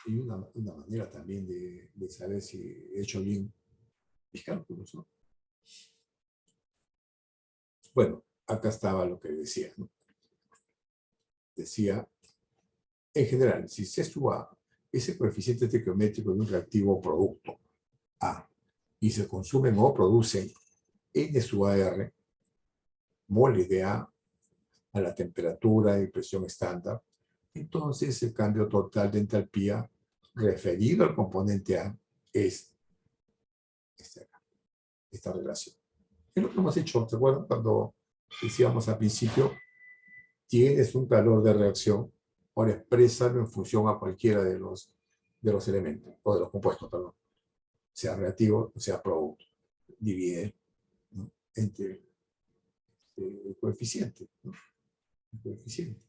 Y una manera también de saber si he hecho bien mis cálculos, ¿no? Bueno, acá estaba lo que decía, ¿no? Decía, en general, si C sub A es el coeficiente estequiométrico de un reactivo producto A y se consumen o producen N sub AR, moles de A la temperatura y presión estándar, entonces el cambio total de entalpía referido al componente A es esta relación. Es lo que hemos hecho, ¿se acuerdan? Cuando decíamos al principio, tienes un calor de reacción, ahora exprésalo en función a cualquiera de los elementos, o de los compuestos, perdón, sea reactivo o sea producto. Divide, ¿no?, entre el coeficiente, ¿no? El coeficiente,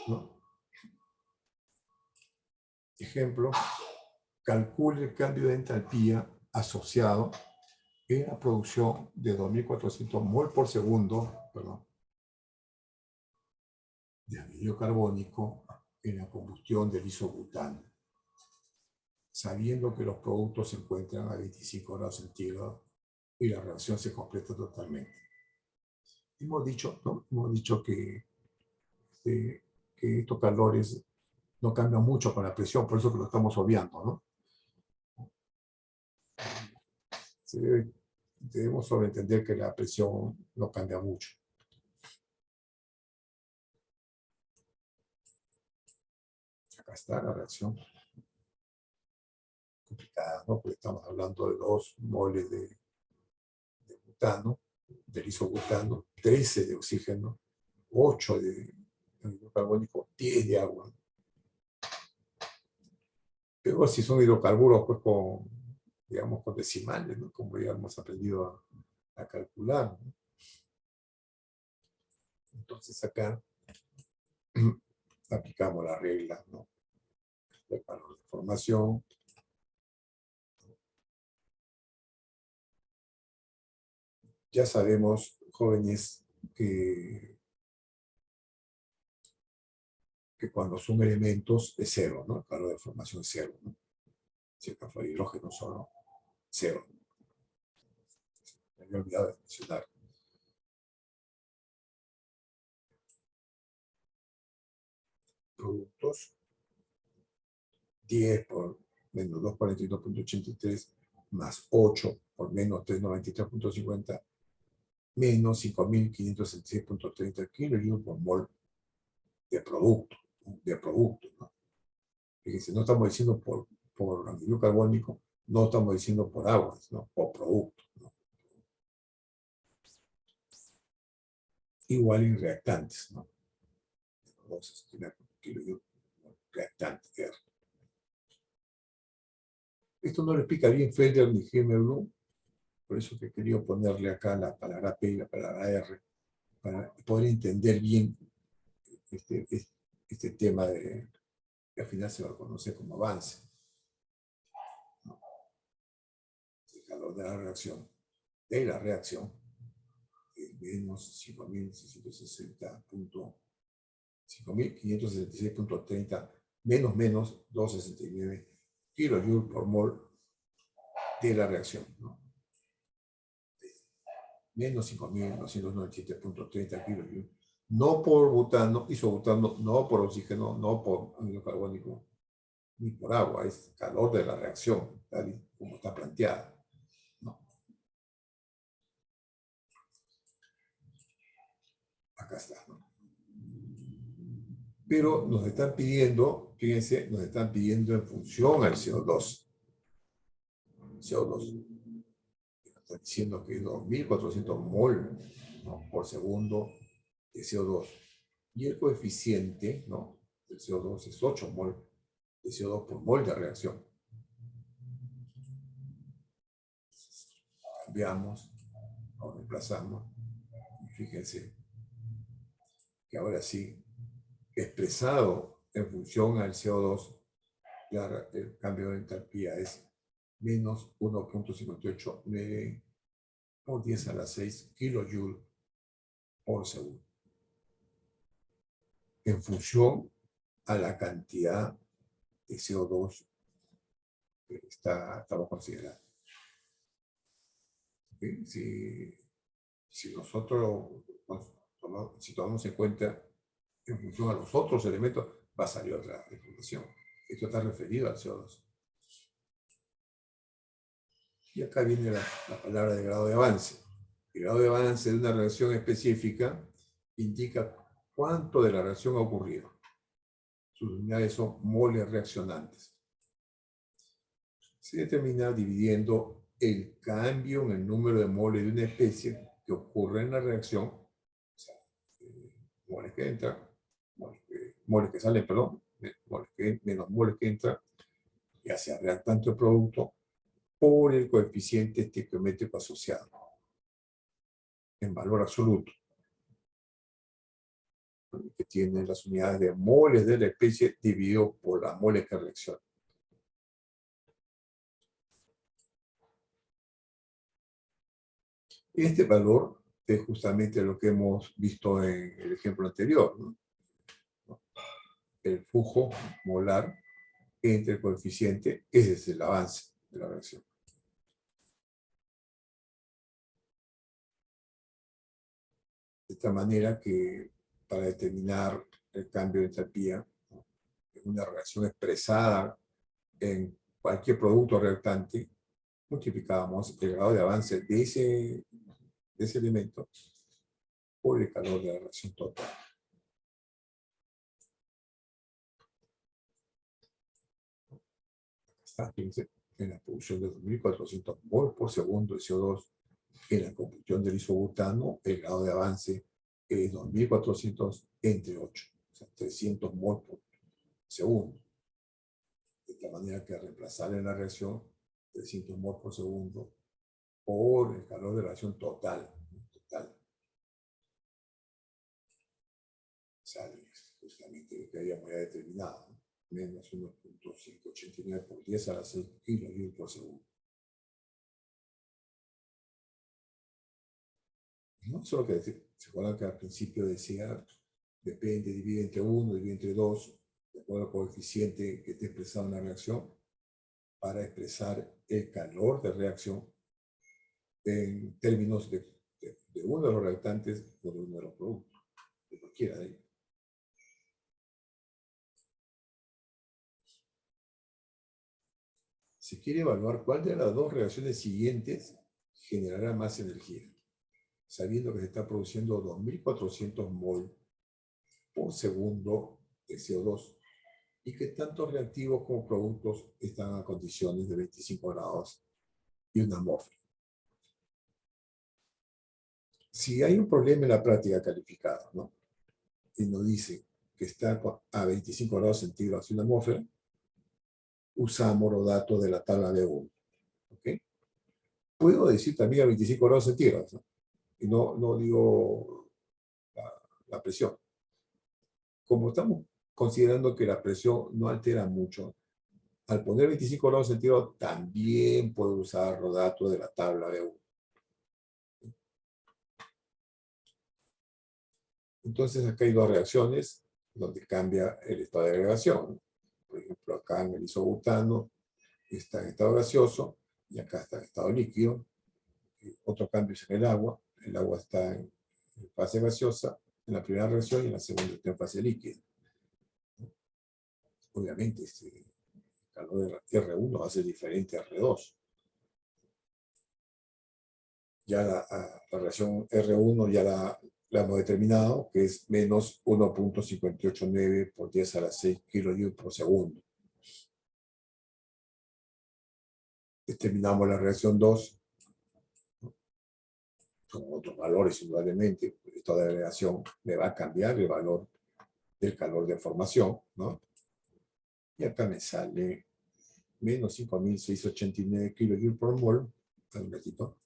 ¿no? Ejemplo, calcule el cambio de entalpía asociado en la producción de 2.400 mol por segundo, perdón, de anhídrido carbónico en la combustión del isobutano, sabiendo que los productos se encuentran a 25 grados centígrados y la reacción se completa totalmente. Hemos dicho, ¿no? Hemos dicho que estos calores no cambian mucho con la presión, por eso que lo estamos obviando, ¿no? Debemos sobreentender que la presión no cambia mucho. Acá está la reacción. Complicada, ¿no? Porque estamos hablando de 2 moles de butano, del isobutano, 13 de oxígeno, 8 de anhídrido carbónico, 10 de agua. Pero si son hidrocarburos, pues con, digamos, con decimales, ¿no? Como ya hemos aprendido a calcular, ¿no? Entonces acá aplicamos la regla, ¿no?, del calor de formación. Ya sabemos, jóvenes, que cuando son elementos es cero, ¿no? El calor de formación es cero, ¿no? Si el caso de hidrógeno solo, cero. Me había olvidado de mencionar. Productos, 10 por menos 242.83 más 8 por menos 393.50 menos 5.566.30 kilojoules por mol de producto, ¿no? Fíjense, no estamos diciendo por anhídrido carbónico, no estamos diciendo por aguas, ¿no?, por producto, ¿no? Igual en reactantes, ¿no? Entonces, reactante. Esto no lo explica bien Felder ni Himmelblum, por eso que quería ponerle acá la palabra P y la palabra R, para poder entender bien este tema que al final se va a conocer como avance, ¿no? El calor de la reacción, es menos 5.566.30 menos 269 kilojoules por mol de la reacción, ¿no? Menos 5.297.30 kilojoules, no por butano, isobutano, no por oxígeno, no por anhídrido carbónico, ni por agua, es calor de la reacción, tal y como está planteada, ¿no? Acá está, ¿no? Pero nos están pidiendo, fíjense, nos están pidiendo en función al CO2. CO2. Está diciendo que es 2.400 mol, ¿no?, por segundo de CO2. Y el coeficiente, ¿no?, del CO2 es 8 mol de CO2 por mol de reacción. Cambiamos, lo reemplazamos. Y fíjense, que ahora sí, expresado en función al CO2, el cambio de entalpía es menos 1.589 por 10 a la 6 kilojoules por segundo. En función a la cantidad de CO2 que estamos considerando. ¿Okay? Si nosotros si tomamos en cuenta en función a los otros elementos, va a salir otra información. Esto está referido al CO2. Y acá viene la palabra de grado de avance. El grado de avance de una reacción específica indica cuánto de la reacción ha ocurrido. Sus unidades son moles reaccionantes. Se determina dividiendo el cambio en el número de moles de una especie que ocurre en la reacción, o sea, moles que entran, moles que salen, perdón, menos moles que entran, ya sea reactante o producto, por el coeficiente estequiométrico asociado, en valor absoluto, que tiene las unidades de moles de la especie dividido por las moles que reaccionan. Este valor es justamente lo que hemos visto en el ejemplo anterior, ¿no? El flujo molar entre el coeficiente, ese es el avance de la reacción. De esta manera que para determinar el cambio de entalpía en una reacción expresada en cualquier producto reactante, multiplicábamos el grado de avance de ese elemento por el calor de la reacción total. Está, fíjense, en la producción de 2400 mol por segundo de CO2, en la combustión del isobutano, el grado de avance es 2400 entre 8, o sea, 300 mol por segundo. De esta manera que reemplazar en la reacción 300 mol por segundo por el calor de la reacción total. Sale justamente lo que habíamos ya determinado, ¿no? Menos 1.589 por 10 a la 6 kilojoules por segundo. ¿No? Solo que se acuerdan que al principio decía, depende, divide entre 1, divide entre 2, de acuerdo al coeficiente que esté expresado en la reacción, para expresar el calor de reacción en términos de uno de los reactantes o de uno de los productos, de cualquiera de ellos. Se quiere evaluar cuál de las dos reacciones siguientes generará más energía, sabiendo que se está produciendo 2400 mol por segundo de CO2 y que tanto reactivos como productos están a condiciones de 25 grados y una atmósfera. Si hay un problema en la práctica calificada, ¿no? Y nos dice que está a 25 grados centígrados y una atmósfera, usamos los datos de la tabla B1. ¿Ok? Puedo decir también a 25 grados centígrados, ¿no? Y no digo la presión. Como estamos considerando que la presión no altera mucho, al poner 25 grados centígrados también puedo usar los datos de la tabla B1. Entonces acá hay dos reacciones donde cambia el estado de agregación. Por ejemplo, acá en el isobutano está en estado gaseoso y acá está en estado líquido. Otro cambio es en el agua. El agua está en fase gaseosa en la primera reacción y en la segunda está en fase líquida. Obviamente, el calor de R1 va a ser diferente a R2. Ya la reacción R1 ya la hemos determinado, que es menos 1.589 por 10 a la 6 kilojoules por segundo. Determinamos la reacción 2, con otros valores indudablemente. El estado de agregación me va a cambiar el valor del calor de formación, ¿no? Y acá me sale menos 5.689 kilojoules por mol, un ratito,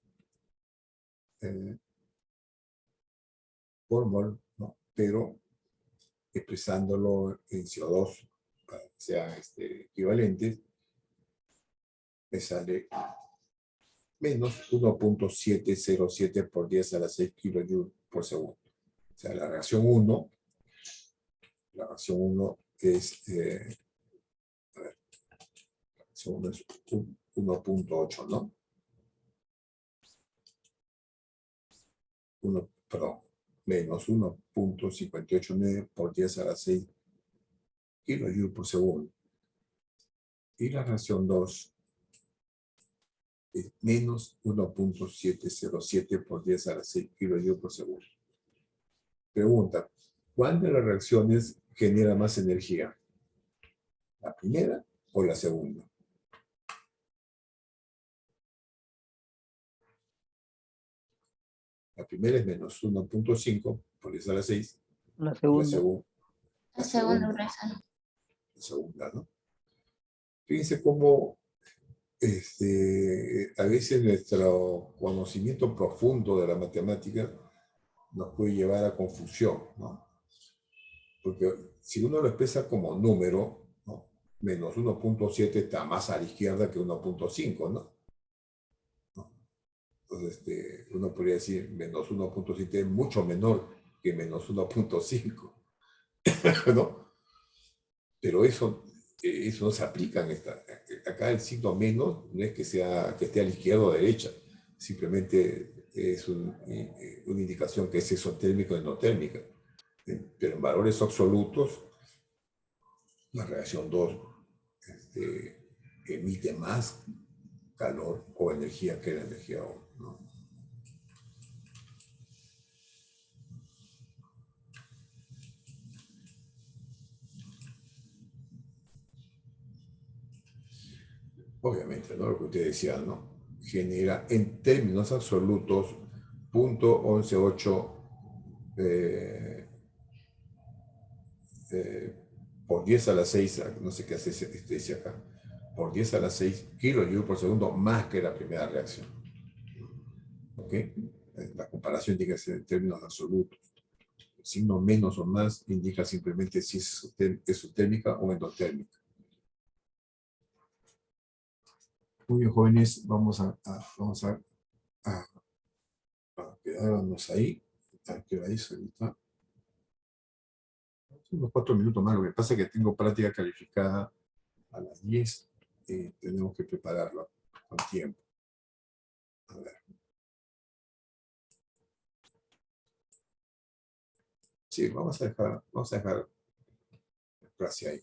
por mol, ¿no? Pero expresándolo en CO2 para que sean equivalentes, me sale menos 1.707 por 10 a la 6 kilojoules por segundo. O sea, la reacción 1 es, a ver, la reacción 1 es 1.8, ¿no? Perdón, menos 1.589 por 10 a la 6 kilojoules por segundo. Y la reacción 2 es menos 1.707 por 10 a la 6 kilojoules por segundo. Pregunta, ¿cuál de las reacciones genera más energía? ¿La primera o la segunda? La primera es menos 1.5 por 10 a la 6. La La segunda. La segunda, profesor. La segunda, ¿no? Fíjense cómo a veces nuestro conocimiento profundo de la matemática nos puede llevar a confusión, ¿no? Porque si uno lo expresa como número, ¿no? Menos 1.7 está más a la izquierda que 1.5, ¿no? Entonces, uno podría decir menos 1.7 es mucho menor que menos 1.5, ¿no? Pero eso no se aplica en esta. Acá el signo menos no es que esté a la izquierda o derecha, simplemente es una indicación que es exotérmica o endotérmica. Pero en valores absolutos, la reacción 2 emite más calor o energía que la energía 1, ¿no? Obviamente, ¿no? Lo que usted decía, ¿no? Genera en términos absolutos 0.118 por 10 a la 6, no sé qué hace dice acá, por 10 a la 6 kilojoules por segundo más que la primera reacción. ¿Ok? La comparación tiene que ser en términos absolutos. El signo menos o más indica simplemente si es exotérmica o endotérmica. Muy bien, jóvenes, vamos a quedarnos ahí. ¿Qué hora es ahorita? Unos 4 minutos más. Lo que pasa es que tengo práctica calificada a las 10. Tenemos que prepararlo con tiempo. A ver. Sí, vamos a dejar la clase ahí.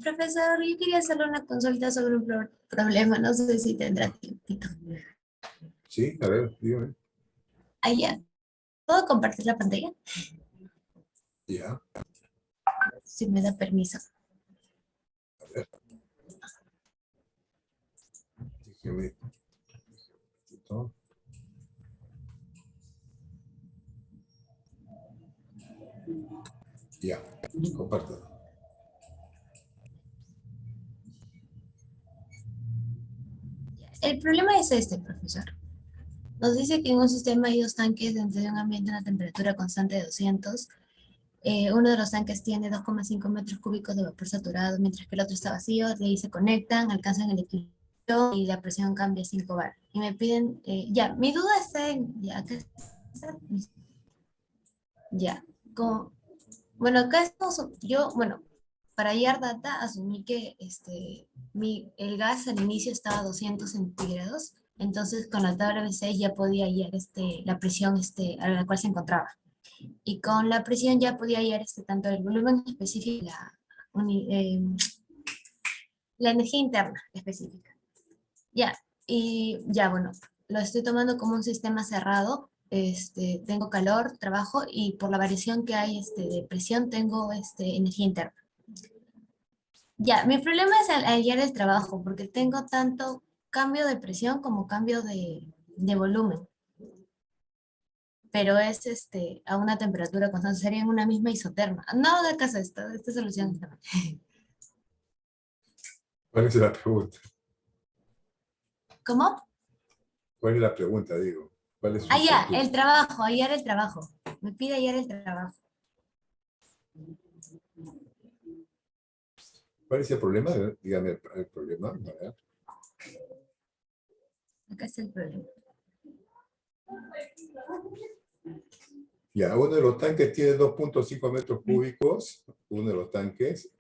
Profesor, yo quería hacerle una consulta sobre un problema, no sé si tendrá tiempito. Sí, a ver, dígame. Allá, ¿puedo compartir la pantalla? Ya, Si me da permiso. a ver. Déjeme. Ya, compártelo. El problema es este, profesor. Nos dice que en un sistema hay dos tanques dentro de un ambiente a una temperatura constante de 200. Uno de los tanques tiene 2,5 metros cúbicos de vapor saturado, mientras que el otro está vacío. De ahí se conectan, alcanzan el equilibrio y la presión cambia a 5 bar. Y me piden, ya, mi duda está en, ya, acá está. Ya, bueno, acá estamos, para hallar data, asumí que el gas al inicio estaba a 200 centígrados, entonces con la tabla B6 ya podía hallar la presión a la cual se encontraba. Y con la presión ya podía hallar tanto el volumen específico y la energía interna específica. Ya, y ya, bueno, lo estoy tomando como un sistema cerrado. Tengo calor, trabajo, y por la variación que hay de presión tengo energía interna. Ya, mi problema es hallar el trabajo, porque tengo tanto cambio de presión como cambio de volumen. Pero es a una temperatura constante, sería en una misma isoterma. No de caso esta solución. ¿Cuál es la pregunta? ¿Cómo? ¿Cuál es la pregunta, digo? ¿Cuál es su Ah, ya, inquietud? el trabajo, hallar el trabajo. me pide hallar el trabajo. ¿Cuál es el problema? Dígame el problema. A ver. Acá está el problema. Ya, uno de los tanques tiene 2.5 metros cúbicos, uno de los tanques,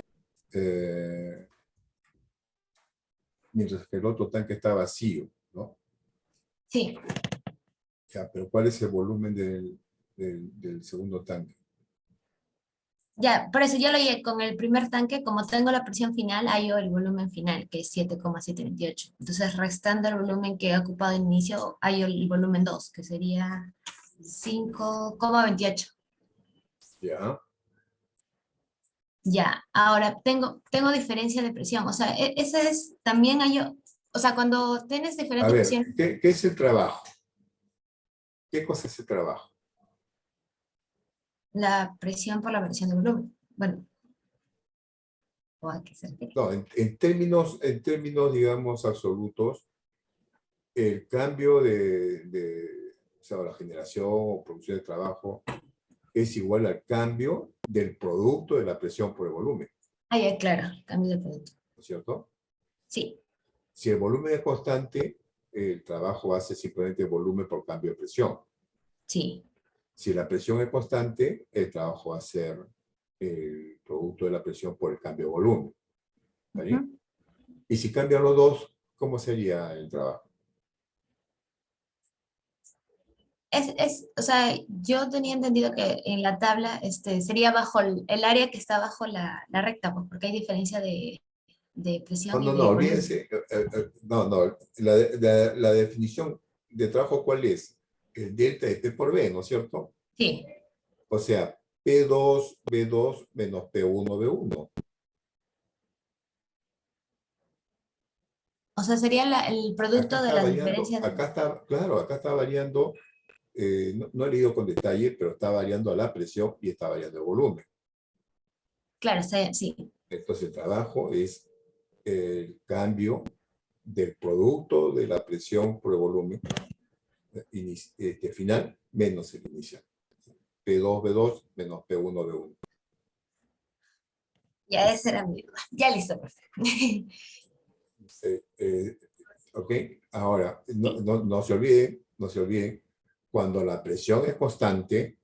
mientras que el otro tanque está vacío, ¿no? Sí. Ya, pero ¿cuál es el volumen del segundo tanque? Ya, por eso yo lo llegué con el primer tanque, como tengo la presión final, hallo el volumen final, que es 7,728. Entonces, restando el volumen que he ocupado en inicio, hallo el volumen 2, que sería 5,28. Ya. Ya, ahora tengo diferencia de presión. O sea, ese es también hallo, o sea, cuando tienes A diferente ver, presión, ¿qué es el trabajo? ¿Qué cosa es el trabajo? la presión por la variación de volumen. Bueno, o a qué se refiere. No, en términos, digamos, absolutos, el cambio o sea, la generación o producción de trabajo es igual al cambio del producto de la presión por el volumen, Ah, ya, claro, cambio de producto. ¿no es cierto? Sí, Si el volumen es constante, el trabajo hace simplemente volumen por cambio de presión. sí. Si la presión es constante, el trabajo va a ser el producto de la presión por el cambio de volumen. ¿Está bien? Y si cambian los dos, ¿cómo sería el trabajo? O sea, yo tenía entendido que en la tabla sería bajo el área que está bajo la recta, pues, porque hay diferencia de presión y de No, volumen. olvídense. No, la definición de trabajo, ¿cuál es? El delta de P por B, ¿no es cierto? Sí, O sea, P2, B2 menos P1, B1. o sea, sería el producto Acá de está las variando, diferencias. claro, acá está variando, no he leído con detalle, pero está variando la presión y está variando el volumen. Claro, sí. Entonces el trabajo es el cambio del producto de la presión por el volumen final menos el inicial. P2, B2 menos P1, B1. Ya, esa era mi duda. Ya listo, perfecto. ¿Ok? Ahora, no se olviden, cuando la presión es constante,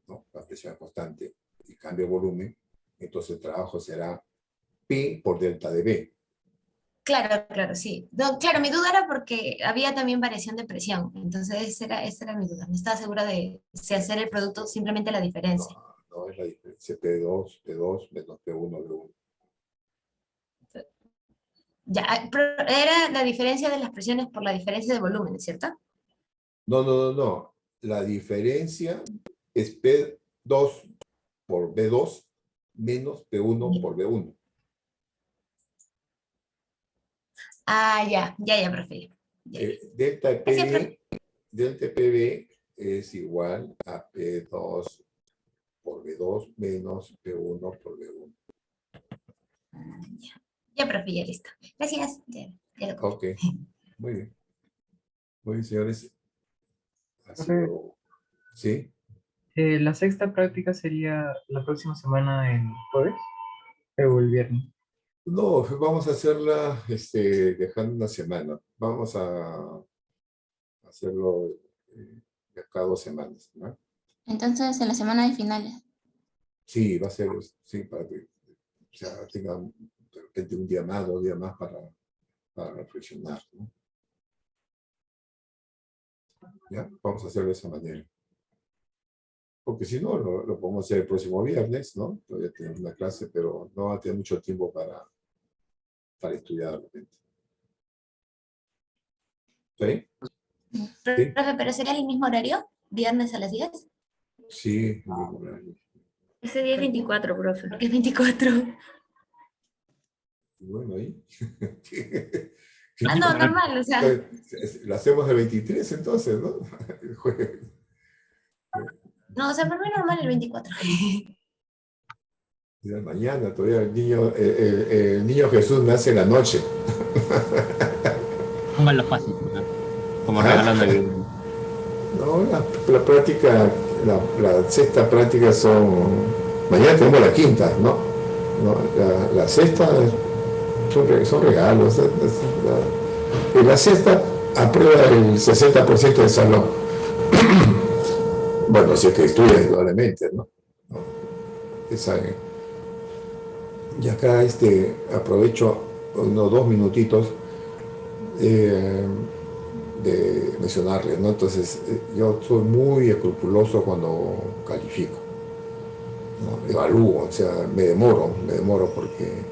¿no? La presión es constante y cambia el volumen, entonces el trabajo será P por delta de B. Claro, sí. No, claro, mi duda era porque había también variación de presión. Entonces, esa era mi duda. No estaba segura de si hacer el producto simplemente la diferencia. No es la diferencia. P2 menos P1, B1. Ya, pero era la diferencia de las presiones por la diferencia de volumen, ¿cierto? No. La diferencia es P2 por B2 menos P1 por B1. Ah, ya, profe. Ya. Delta Siempre. PB es igual a P2 por B2 menos P1 por B1. Ya, profe, ya listo. Gracias. Ya lo copio. Ok, muy bien. Muy bien, señores. Ha Profe. sido... ¿Sí? La sexta práctica sería la próxima semana el jueves o el viernes. No, vamos a hacerla dejando una semana. Vamos a hacerlo de cada 2 semanas, ¿no? Entonces, en la semana de finales. Sí, va a ser, sí, para que tengan de repente un día más, 2 días más para reflexionar, ¿no? ¿Ya? Vamos a hacerlo de esa manera. Porque si no, lo podemos hacer el próximo viernes, ¿no? Todavía tenemos una clase, pero no va a tener mucho tiempo para estudiar de repente. ¿Sí? Profe, ¿pero sería el mismo horario? ¿Viernes a las 10? Sí, el mismo horario. Ese día es 24, profe. Porque es 24. Y bueno, ahí. Ah, no, normal, o sea. Lo hacemos el 23 entonces, ¿no? El jueves. No, o sea, para mí normal el 24. Ya mañana todavía el niño Jesús nace en la noche. Pónganlo fácil, ¿no? Como regalando el... No, la práctica la sexta práctica mañana tenemos la quinta, ¿no? La sexta son regalos. En la sexta aprueba el 60% del salón. Bueno, si es que estudia indudablemente, ¿no? Y acá aprovecho unos 2 minutitos de mencionarles, ¿no? Entonces, yo soy muy escrupuloso cuando califico, ¿no? Evalúo, o sea, me demoro porque,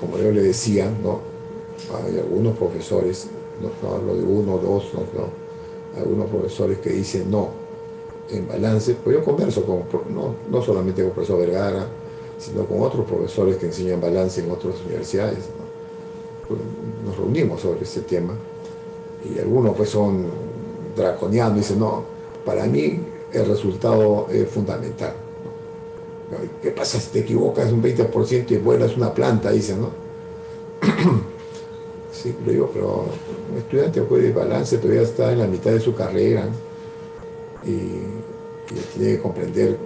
como yo le decía, ¿no? Hay algunos profesores, no hablo de uno o dos, no, algunos profesores que dicen no, en balance, pues yo converso no solamente con el profesor Vergara, sino con otros profesores que enseñan balance en otras universidades, ¿no? Pues nos reunimos sobre este tema y algunos pues son draconianos y dicen no, para mí el resultado es fundamental, ¿no? ¿Qué pasa si te equivocas un 20% y vuelas una planta? Dicen, ¿no? Sí, lo digo, pero un estudiante de balance todavía está en la mitad de su carrera y tiene que comprender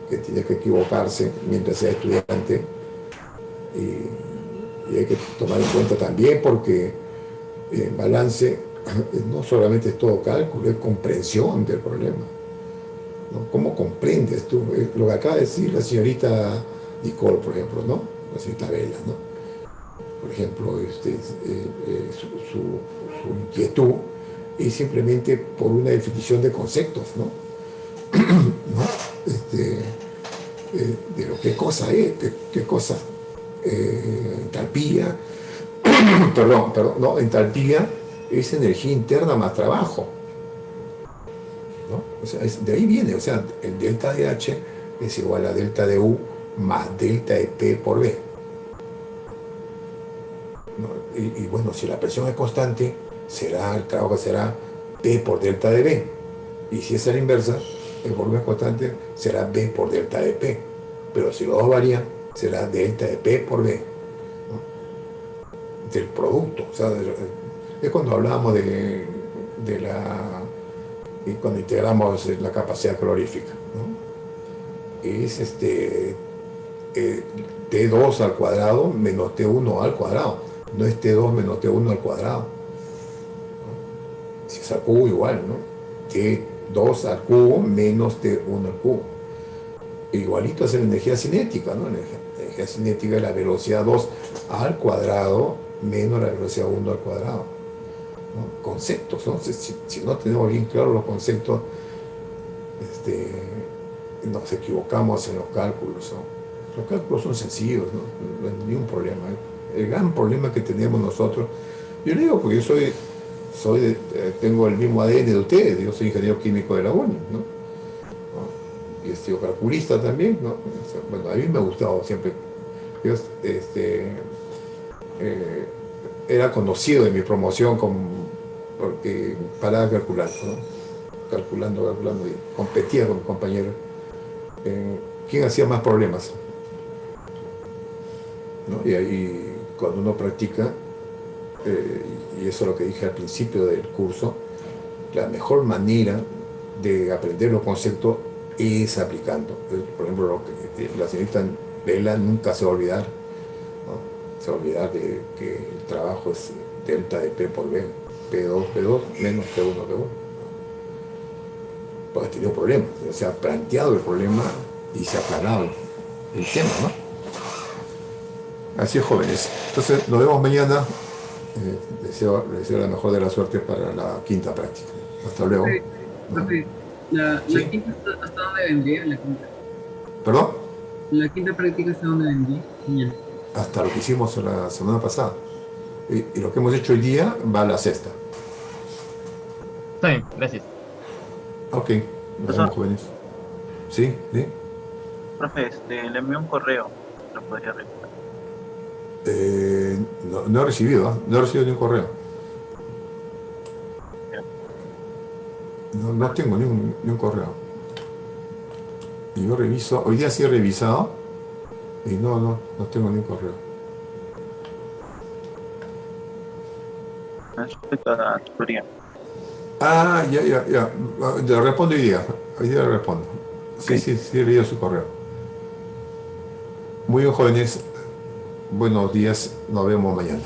que tiene que equivocarse mientras sea estudiante y hay que tomar en cuenta también porque en balance no solamente es todo cálculo, es comprensión del problema, ¿no? ¿Cómo comprendes tú? Lo que acaba de decir la señorita Nicole, por ejemplo, ¿no? La señorita Vela, ¿no? Por ejemplo, su inquietud es simplemente por una definición de conceptos, ¿no? ¿No? De lo que cosa es, qué cosa, entalpía, perdón, no, entalpía es energía interna más trabajo, ¿no? O sea, de ahí viene, o sea, el delta de H es igual a delta de U más delta de P por B, ¿no? Y bueno, si la presión es constante, el trabajo será P por delta de B, y si es a la inversa, el volumen constante será B por delta de P, pero si los dos varían, será delta de P por B, ¿no? Del producto. O sea, es cuando hablábamos y cuando integramos la capacidad calorífica, ¿no? Es T2 al cuadrado menos T1 al cuadrado, no es T2 menos T1 al cuadrado, ¿no? Si es al cubo igual, ¿no? T2 al cubo menos T1 al cubo. Igualito es la energía cinética, ¿no? La energía cinética es la velocidad 2 al cuadrado menos la velocidad 1 al cuadrado, ¿no? Conceptos, ¿no? Si no tenemos bien claros los conceptos, nos equivocamos en los cálculos, ¿no? Los cálculos son sencillos, ¿no? No hay ningún problema. El gran problema que tenemos nosotros, yo le digo porque yo tengo el mismo ADN de ustedes, yo soy ingeniero químico de la UNI, ¿no? Y he sido calculista también, ¿no? Bueno, a mí me ha gustado siempre. Yo era conocido en mi promoción porque paraba calculando, ¿no? Calculando, y competía con mis compañeros. ¿Quién hacía más problemas? ¿No? Y ahí, cuando uno practica, y eso es lo que dije al principio del curso, la mejor manera de aprender los conceptos es aplicando. Por ejemplo, lo que la señorita Vela nunca se va a olvidar, ¿no? Se va a olvidar de que el trabajo es delta de P por B, P2 menos P1 P1. Porque ha tenido problemas, se ha planteado el problema y se ha aplanado el tema, ¿no? Así es, jóvenes. Entonces, nos vemos mañana. Les deseo la mejor de la suerte para la quinta práctica. Hasta luego. Profe, ¿la quinta hasta dónde vendría? ¿La quinta? ¿Perdón? ¿La quinta práctica hasta dónde vendría? Ya. Hasta lo que hicimos la semana pasada. Y lo que hemos hecho hoy día va a la sexta. Está bien, gracias. Ok, nos vemos, jóvenes. ¿Sí? ¿Sí? Profe, le envié un correo. ¿Lo podría revisar? No he recibido, ¿eh? No he recibido ni un correo. No tengo ni un correo. Y yo reviso, hoy día sí he revisado y no tengo ni un correo. Respecto a la tutoría. Ah, ya. Le respondo hoy día. Hoy día le respondo. Sí, sí, he leído su correo. Muy bien, jóvenes. Buenos días. Nos vemos mañana.